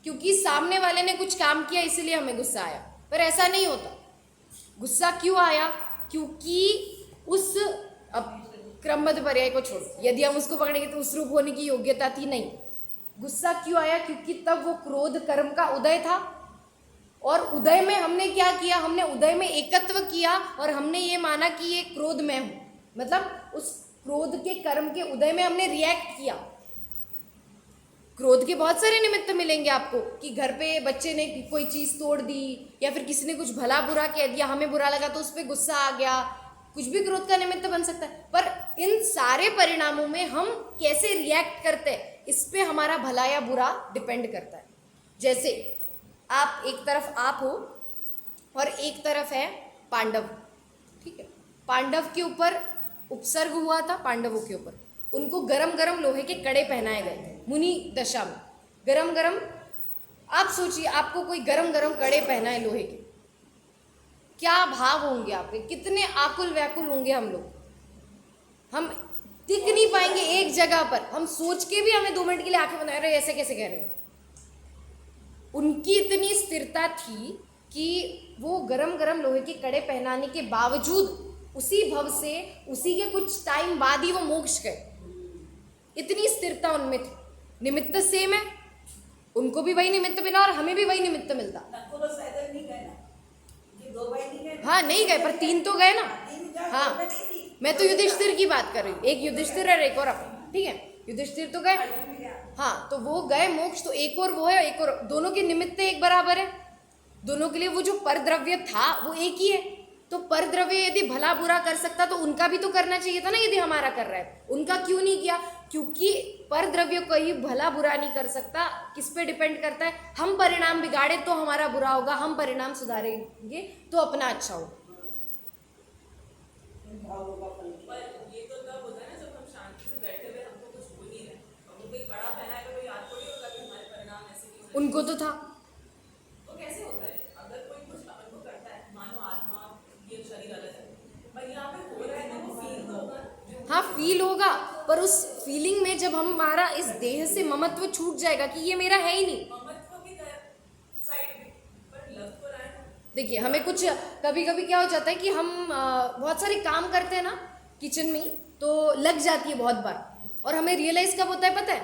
क्योंकि सामने वाले ने कुछ काम किया इसलिए हमें गुस्सा आया, पर ऐसा नहीं होता। गुस्सा क्यों आया, क्योंकि उस क्रमबद्ध पर्याय को छोड़, यदि हम उसको पकड़ेंगे तो उस रूप होने की योग्यता थी नहीं। गुस्सा क्यों आया, क्योंकि तब वो क्रोध कर्म का उदय था, और उदय में हमने क्या किया, हमने उदय में एकत्व किया और हमने ये माना कि ये क्रोध में हूं, मतलब उस क्रोध के कर्म के उदय में हमने रिएक्ट किया। क्रोध के बहुत सारे निमित्त मिलेंगे आपको कि घर पे बच्चे ने कोई चीज़ तोड़ दी या फिर किसी ने कुछ भला बुरा कह दिया, हमें बुरा लगा तो उस पर गुस्सा आ गया, कुछ भी क्रोध का निमित्त बन सकता है। पर इन सारे परिणामों में हम कैसे रिएक्ट करते हैं इस पे हमारा भला या बुरा डिपेंड करता है। जैसे आप एक तरफ आप हो और एक तरफ है पांडव, ठीक है। पांडव के ऊपर उपसर्ग हुआ था, पांडवों के ऊपर उनको गरम गरम लोहे के कड़े पहनाए गए थे मुनि दशा में। गरम गरम, आप सोचिए आपको कोई गरम गरम कड़े पहनाए लोहे के, क्या भाव होंगे आपके, कितने आकुल व्याकुल होंगे हम लोग। हम टिक नहीं पाएंगे एक जगह पर, हम सोच के भी हमें 2 मिनट के लिए आंखें बंद, रहे ऐसे कैसे कह रहे हैं। उनकी इतनी स्थिरता थी कि वो गरम गरम लोहे के कड़े पहनाने के बावजूद उसी भव से उसी के कुछ टाइम बाद ही वो मोक्ष गए। इतनी स्थिरता उनमें थी। निमित्त सेम है, उनको भी वही निमित्त मिला और हमें भी वही निमित्त मिलता। तब तो शायद नहीं गए ना, ये 2 भाई नहीं गए। हाँ नहीं गए, पर 3 तो गए ना। 3 गए, हाँ, 2 में नहीं थी। मैं तो युधिष्ठिर की बात कर रही हूँ, एक युधिष्ठिर और एक और अपन, ठीक है। युधिष्ठिर तो गए, हाँ, तो वो गए मोक्ष, तो एक और वो है, एक और, दोनों के निमित्त एक बराबर है। दोनों के लिए वो जो परद्रव्य था वो एक ही है। तो परद्रव्य यदि भला बुरा कर सकता तो उनका भी तो करना चाहिए था ना, यदि हमारा कर रहा है। उनका क्यों नहीं किया? क्योंकि परद्रव्य कोई भला बुरा नहीं कर सकता। किस पे डिपेंड करता है? हम परिणाम बिगाड़े तो हमारा बुरा होगा, हम परिणाम सुधारेंगे तो अपना अच्छा होगा। पर ये तो तब होता है ना जब हम शांति से बैठे हुए, हमको कुछ हो नहीं रहा है, हमको कोई कड़ा पहनाएगा तो याद थोड़ी होगा कि हमारे परिणाम ऐसे नहीं होंगे। उनको तो था। तो कैसे होता है अगर कोई कुछ अपन को करता है, मानो आत्मा ये शरीर अलग है, पर यहाँ पे हो रहा है तो वो फील तो होगा। हाँ फील होगा, पर उस फीलिंग में जब हमारा इस देह से ममत्व छूट जाएगा कि ये मेरा है ही नहीं। ममत्व भी गया साइड में, पर लग तो रहा है ना। देखिए हमें कुछ कभी कभी क्या हो जाता है कि हम बहुत सारे काम करते हैं ना किचन में, तो लग जाती है बहुत बार, और हमें रियलाइज कब होता है पता है?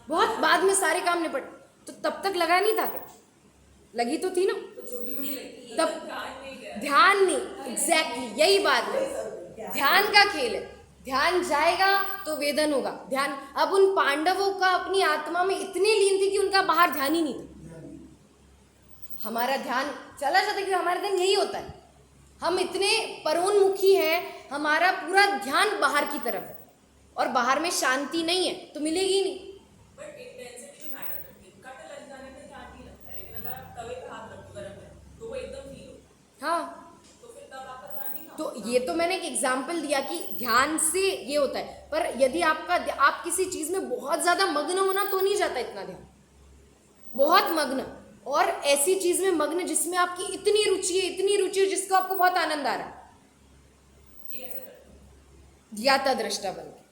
बहुत बाद में सारे काम निपट, तो तब तक लगा नहीं था क्या? लगी तो थी ना, छोटी बड़ी लगती है। तब ध्यान नहीं गया। ध्यान नहीं, एग्जैक्टली यही बात है, ध्यान का खेल है। ध्यान जाएगा तो वेदन होगा। ध्यान, अब उन पांडवों का अपनी आत्मा में इतनी लीन थी कि उनका बाहर ध्यान ही नहीं था। हमारा ध्यान चला जाता है कि हमारा ध्यान यही होता है, हम इतने परोन्मुखी हैं, हमारा पूरा ध्यान बाहर की तरफ है, और बाहर में शांति नहीं है तो मिलेगी ही नहीं। बट इंटेंसिटी भी मैटर करती है। कट लग जाने पे ध्यान नहीं लगता है, लेकिन अगर आप तवे पे हाथ रखो गरम है तो वो एकदम फील हो, हाँ, तो फिर तब आपका ध्यान नहीं ना तो होगा। ये तो मैंने एक एग्जाम्पल दिया कि ध्यान से ये होता है, पर यदि आप किसी चीज में बहुत ज्यादा मग्न हो ना तो नहीं जाता इतना ध्यान। बहुत मग्न, और ऐसी चीज में मग्न जिसमें आपकी इतनी रुचि है जिसको आपको बहुत आनंद आ रहा है, ये कैसे करते हैं? ज्ञाता दृष्टा बन के।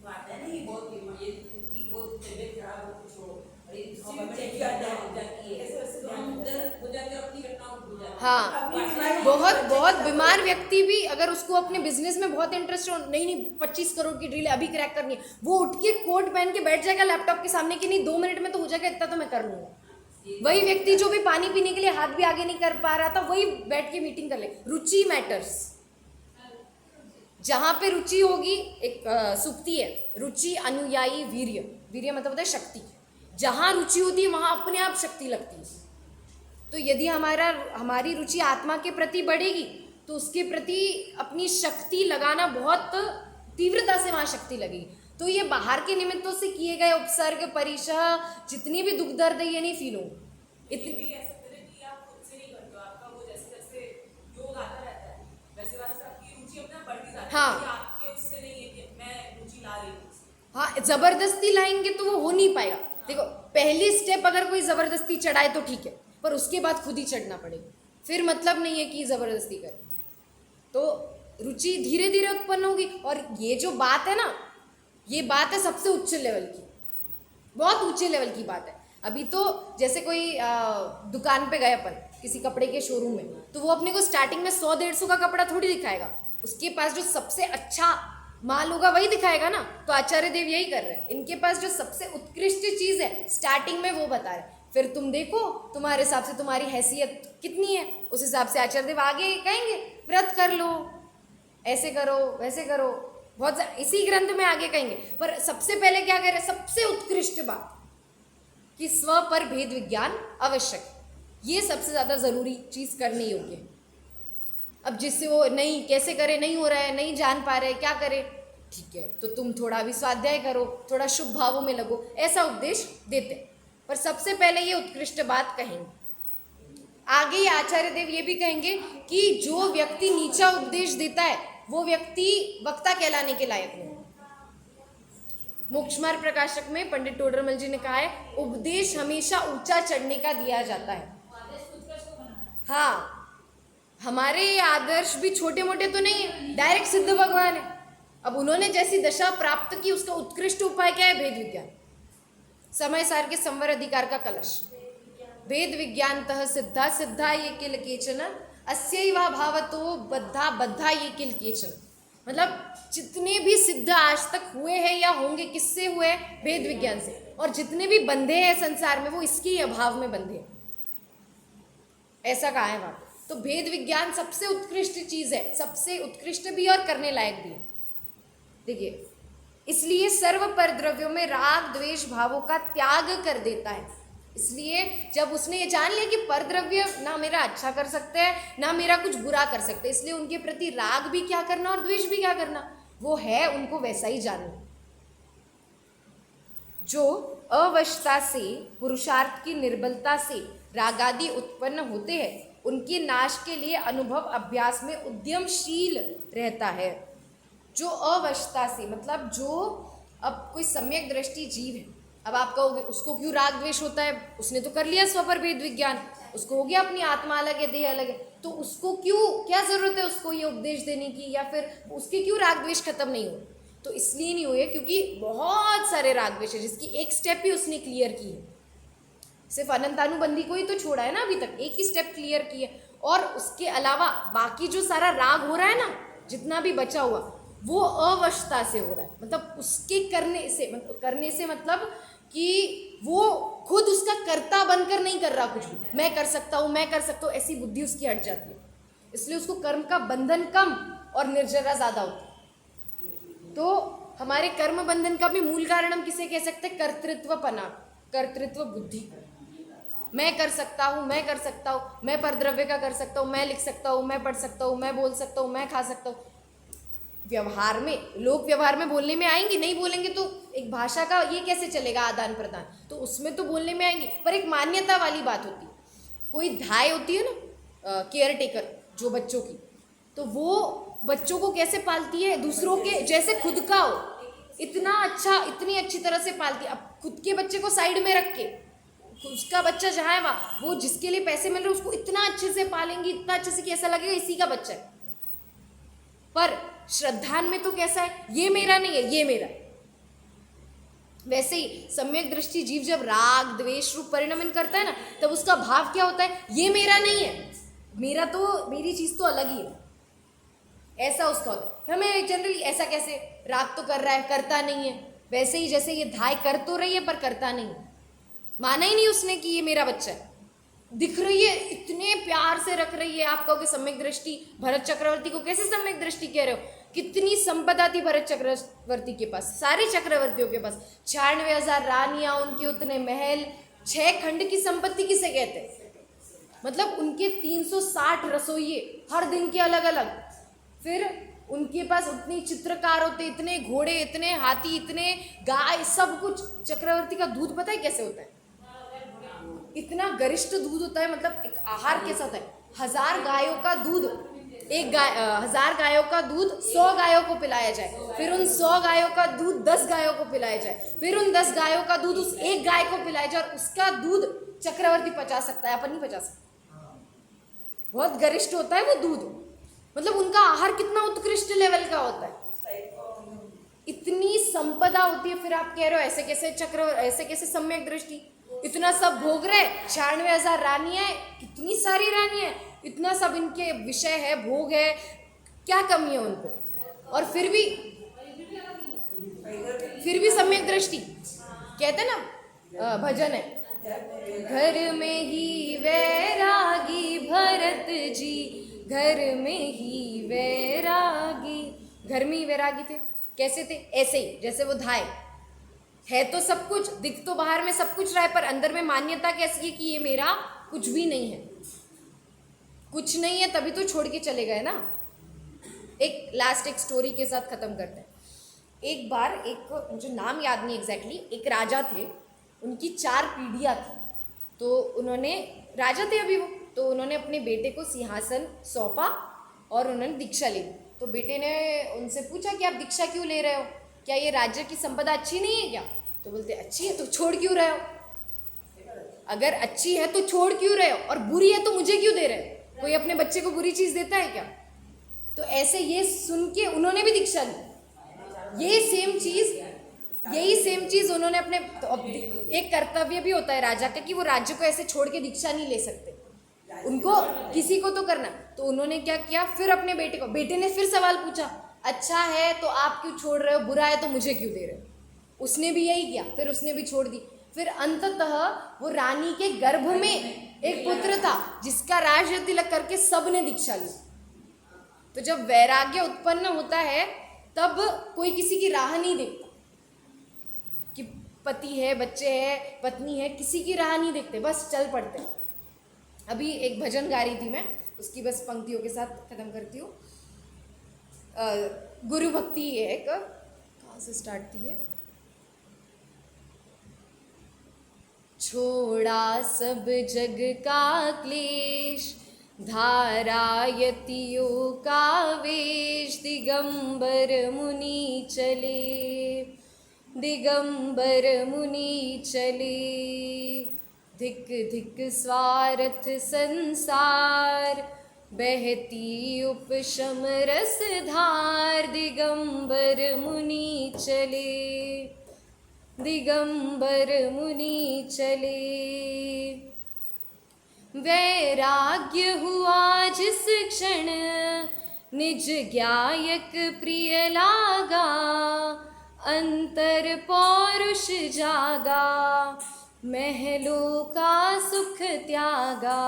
बात है ना, ये बहुत ये की बहुत तबीयत खराब हो कुछ हो, और ये किसी भी चीज की अड्डा हो जाती है, ऐसे वैसे तो हम उधर हो जाते हैं, अपनी घटनाओं को भूल जाते हैं। हाँ, बहुत बीमार व्यक्ति भी अगर उसको अपने बिजनेस में बहुत इंटरेस्ट हो, नहीं 25 करोड़ की डील अभी क्रैक करनी है, वो उठ के कोट पहन के बैठ जाएगा लैपटॉप के सामने कि नहीं 2 मिनट में तो हो जाएगा, इतना तो मैं कर लूंगा। वही व्यक्ति जो भी पानी पीने के लिए हाथ भी आगे नहीं कर पा रहा था, वही बैठ के मीटिंग कर ले। रुचि मैटर्स। जहां पे रुचि होगी, एक सुक्ति है, रुचि अनुयायी वीर्य, वीर्य मतलब होता है शक्ति। जहां रुचि होती है वहां अपने आप शक्ति लगती है। तो यदि हमारी रुचि आत्मा के प्रति बढ़ेगी तो उसके प्रति अपनी शक्ति लगाना, बहुत तीव्रता से वहां शक्ति लगेगी। तो ये बाहर के निमित्तों से किए गए उपसर्ग परिशह जितनी भी दुख दर्द है ये नहीं फील होंगे। ये भी कह सकते हैं कि आप खुद से नहीं करते हो, आपका वो जैसे जैसे योग आता रहता है वैसे वैसे आपकी रुचि अपना बढ़ती जाती है। हाँ। ये आपके उससे नहीं है कि मैं रुचि ला रही हूँ। हाँ, जबरदस्ती लाएंगे तो वो हो नहीं पाएगा। देखो पहली स्टेप अगर कोई जबरदस्ती चढ़ाए तो ठीक है, पर उसके बाद खुद ही चढ़ना पड़ेगा, फिर मतलब नहीं है कि जबरदस्ती करे। तो रुचि धीरे धीरे उत्पन्न होगी। और ये जो बात है ना, ये बात है सबसे उच्च लेवल की, बहुत ऊंचे लेवल की बात है। अभी तो जैसे कोई दुकान पे गए अपन किसी कपड़े के शोरूम में, तो वो अपने को स्टार्टिंग में 100-150 का कपड़ा थोड़ी दिखाएगा, उसके पास जो सबसे अच्छा माल होगा वही दिखाएगा ना। तो आचार्य देव यही कर रहे हैं, इनके पास जो सबसे उत्कृष्ट चीज है स्टार्टिंग में वो बता रहे। फिर तुम देखो तुम्हारे हिसाब से तुम्हारी हैसियत कितनी है, उस हिसाब से आचार्य देव आगे कहेंगे व्रत कर लो, ऐसे करो वैसे करो, इसी ग्रंथ में आगे कहेंगे। पर सबसे पहले क्या कह रहे हैं, सबसे उत्कृष्ट बात कि स्व पर भेद विज्ञान आवश्यक है, ये सबसे ज्यादा जरूरी चीज करने योग्य है। अब जिससे वो नहीं कैसे करे, नहीं हो रहा है, नहीं जान पा रहे, क्या करे, ठीक है तो तुम थोड़ा भी स्वाध्याय करो, थोड़ा शुभ भावों में लगो, ऐसा उपदेश देते। पर सबसे पहले ये उत्कृष्ट बात कहेंगे। आगे ही आचार्य देव ये भी कहेंगे कि जो व्यक्ति नीचा उपदेश देता है वो व्यक्ति वक्ता कहलाने के लायक नहीं। मोक्ष मार्ग प्रकाशक में पंडित टोडरमल जी ने कहा है, उपदेश हमेशा ऊंचा चढ़ने का दिया जाता है। हाँ, हमारे आदर्श भी छोटे मोटे तो नहीं है, डायरेक्ट सिद्ध भगवान है। अब उन्होंने जैसी दशा प्राप्त की उसका उत्कृष्ट उपाय क्या है, भेद विज्ञान। समय सार के संवर अधिकार का कलश, भेद विज्ञानतः सिद्धा सिद्धा ये किल केचन अस्यैवा भावतो बद्धा बद्धा ये किल केचन। मतलब जितने भी सिद्ध आज तक हुए हैं या होंगे, किससे हुए, भेद विज्ञान से। और जितने भी बंधे हैं संसार में वो इसके ही अभाव में बंधे हैं, ऐसा कहा है वहां। तो भेद विज्ञान सबसे उत्कृष्ट चीज है, सबसे उत्कृष्ट भी और करने लायक भी है। देखिए, इसलिए सर्व पर द्रव्यों में राग द्वेष भावों का त्याग कर देता है। इसलिए जब उसने ये जान लिया कि परद्रव्य ना मेरा अच्छा कर सकते हैं ना मेरा कुछ बुरा कर सकते, इसलिए उनके प्रति राग भी क्या करना और द्वेष भी क्या करना, वो है उनको वैसा ही जानना। जो अवशता से, पुरुषार्थ की निर्बलता से रागादि उत्पन्न होते हैं, उनके नाश के लिए अनुभव अभ्यास में उद्यमशील रहता है। जो अवशता से मतलब जो, अब कोई सम्यक दृष्टि जीव है, अब आप कहोगे उसको क्यों राग द्वेष होता है, उसने तो कर लिया स्व पर भेद विज्ञान, उसको हो गया अपनी आत्मा अलग है देह अलग है, तो उसको क्यों, क्या जरूरत है उसको ये उपदेश देने की, या फिर उसके क्यों राग द्वेष खत्म नहीं हुए। तो इसलिए नहीं हुए क्योंकि बहुत सारे राग द्वेष है जिसकी एक स्टेप ही उसने क्लियर की है। सिर्फ अनंतानुबंधी को ही तो छोड़ा है ना अभी तक, एक ही स्टेप क्लियर की है। और उसके अलावा बाकी जो सारा राग हो रहा है ना, जितना भी बचा हुआ, वो अवशता से हो रहा है। मतलब उसके करने से मतलब कि वो खुद उसका कर्ता बनकर नहीं कर रहा कुछ भी, मैं कर सकता हूँ मैं कर सकता हूँ, ऐसी बुद्धि उसकी हट जाती है। इसलिए उसको कर्म का बंधन कम और निर्जरा ज्यादा होता है। तो हमारे कर्म बंधन का भी मूल कारण हम किसे कह सकते हैं, कर्तृत्वपना, कर्तृत्व बुद्धि। मैं कर सकता हूँ मैं कर सकता हूँ, मैं परद्रव्य का कर सकता हूँ, मैं लिख सकता हूँ, मैं पढ़ सकता हूँ, मैं बोल सकता हूँ, मैं खा सकता हूँ। व्यवहार में, लोक व्यवहार में बोलने में आएंगे, नहीं बोलेंगे तो एक भाषा का ये कैसे चलेगा आदान प्रदान, तो उसमें तो बोलने में आएंगे। पर एक मान्यता वाली बात होती है। कोई धाय होती है ना, केयर टेकर जो बच्चों की, तो वो बच्चों को कैसे पालती है, दूसरों के जैसे खुद का हो, इतना अच्छा, इतनी अच्छी तरह से पालती है। अब खुद के बच्चे को साइड में रख के, उसका बच्चा जहाँ है वहाँ, वो जिसके लिए पैसे मिल रहे उसको इतना अच्छे से पालेंगी, इतना अच्छे से कि ऐसा लगेगा इसी का बच्चा है। पर श्रद्धान में तो कैसा है, ये मेरा नहीं है ये मेरा। वैसे ही सम्यक दृष्टि जीव जब राग द्वेष रूप परिणमन करता है ना, तब उसका भाव क्या होता है, ये मेरा नहीं है, मेरा तो, मेरी चीज तो अलग ही है, ऐसा उसका होता है। हमें जनरली ऐसा कैसे, राग तो कर रहा है करता नहीं है, वैसे ही जैसे ये धाय कर तो रही है पर करता नहीं है, माना ही नहीं उसने कि ये मेरा बच्चा है, दिख रही है इतने प्यार से रख रही है। आप कहोगे सम्यक दृष्टि, भरत चक्रवर्ती को कैसे सम्यक दृष्टि कह रहे हो, कितनी संपदा थी भरत चक्रवर्ती के पास, सारे चक्रवर्तियों के पास 96,000 रानियां, उनके उतने महल, 6 खंड की संपत्ति किसे कहते हैं, मतलब उनके 360 रसोइये हर दिन के अलग अलग, फिर उनके पास उतनी चित्रकार होते, इतने घोड़े, इतने हाथी, इतने गाय, सब कुछ। चक्रवर्ती का दूध पता है कैसे होता है, इतना गरिष्ठ दूध होता है, मतलब एक आहार कैसा होता है, 1000 गायों का दूध, 1000 गायों का दूध 100 गायों को पिलाया जाए, फिर उन 100 गायों का दूध 10 गायों को पिलाया जाए, फिर उन 10 गायों का दूध उस एक गाय को पिलाया जाए, और उसका दूध चक्रवर्ती पचा सकता है, अपन नहीं पचा सकता, बहुत गरिष्ठ होता है वो दूध। मतलब उनका आहार कितना उत्कृष्ट लेवल का होता है, इतनी संपदा होती है। फिर आप कह रहे हो ऐसे कैसे ऐसे कैसे सम्यक दृष्टि, इतना सब भोग रहे, 96,000 रानियां, कितनी सारी रानियां, इतना सब इनके विषय है, भोग है, क्या कमी है उनको, और फिर भी सम्यक दृष्टि। कहते ना भजन है, घर में ही वैरागी भरत जी, घर में ही वैरागी, घर में ही वैरागी थे, कैसे थे? ऐसे ही जैसे वो धाय है, तो सब कुछ दिख तो बाहर में सब कुछ रहा है, पर अंदर में मान्यता कैसी है कि ये मेरा कुछ भी नहीं है, कुछ नहीं है, तभी तो छोड़ के चले गए ना। एक लास्ट एक स्टोरी के साथ ख़त्म करते हैं। एक बार एक, मुझे नाम याद नहीं एग्जैक्टली, एक राजा थे, उनकी 4 पीढ़ियाँ थी। तो उन्होंने, राजा थे अभी वो, तो उन्होंने अपने बेटे को सिंहासन सौंपा और उन्होंने दीक्षा ली। तो बेटे ने उनसे पूछा कि आप दीक्षा क्यों ले रहे हो, क्या ये राज्य की संपदा अच्छी नहीं है क्या? तो बोलते अच्छी है, तो छोड़ क्यों रहे हो? अगर अच्छी है तो छोड़ क्यों रहे हो, और बुरी है तो मुझे क्यों दे रहे हो? कोई अपने बच्चे को बुरी चीज़ देता है क्या? तो ऐसे ये सुन के उन्होंने भी दीक्षा ली। यही सेम चीज़ उन्होंने अपने, तो अब एक कर्तव्य भी होता है राजा का कि वो राज्य को ऐसे छोड़ के दीक्षा नहीं ले सकते, उनको किसी को तो करना। तो उन्होंने क्या किया, फिर अपने बेटे को, बेटे ने फिर सवाल पूछा, अच्छा है तो आप क्यों छोड़ रहे हो, बुरा है तो मुझे क्यों दे रहे हो? उसने भी यही किया, फिर उसने भी छोड़ दी। फिर अंततः वो रानी के गर्भ में एक पुत्र था जिसका राज तिलक करके सब ने दीक्षा ली। तो जब वैराग्य उत्पन्न होता है तब कोई किसी की राह नहीं देखता, कि पति है, बच्चे है, पत्नी है, किसी की राह नहीं देखते, बस चल पड़ते। अभी एक भजन गा रही थी मैं, उसकी बस पंक्तियों के साथ खत्म करती हूँ। गुरु भक्ति है एक, कहाँ से स्टार्ट थी है? छोड़ा सब जग का क्लेश, धारा यतियों का वेश, दिगंबर मुनि चले, दिगंबर मुनि चले। धिक धिक स्वार्थ संसार, बहती उपशम रस धार, दिगंबर मुनि चले, दिगंबर मुनि चले। वैराग्य हुआ जिस क्षण, निज ज्ञायक प्रिय लागा, अंतर पौरुष जागा, महलों का सुख त्यागा।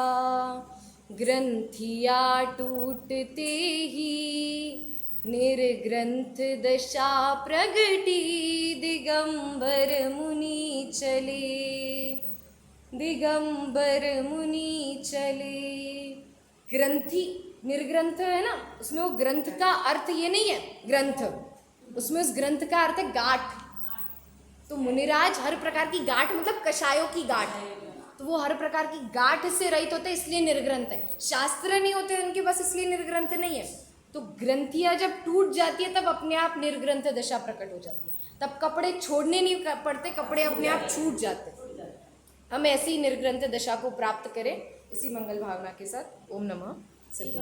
ग्रंथिया टूटते ही निर्ग्रंथ दशा प्रगटी, दिगंबर मुनि चले, दिगंबर मुनि चले। ग्रंथि निर्ग्रंथ है ना, उसमें वो ग्रंथ का अर्थ ये नहीं है ग्रंथ, उसमें उस ग्रंथ का अर्थ है गांठ। तो मुनिराज हर प्रकार की गांठ, मतलब कषायों की गांठ, तो वो हर प्रकार की गांठ से रहित होते, इसलिए निर्ग्रंथ है। शास्त्र नहीं होते उनके पास, इसलिए निर्ग्रंथ नहीं है। तो ग्रंथियाँ जब टूट जाती है तब अपने आप निर्ग्रंथ दशा प्रकट हो जाती है, तब कपड़े छोड़ने नहीं पड़ते, कपड़े अपने आप छूट जाते। हम ऐसी निर्ग्रंथ दशा को प्राप्त करें इसी मंगल भावना के साथ। ओम नमः सिद्धि।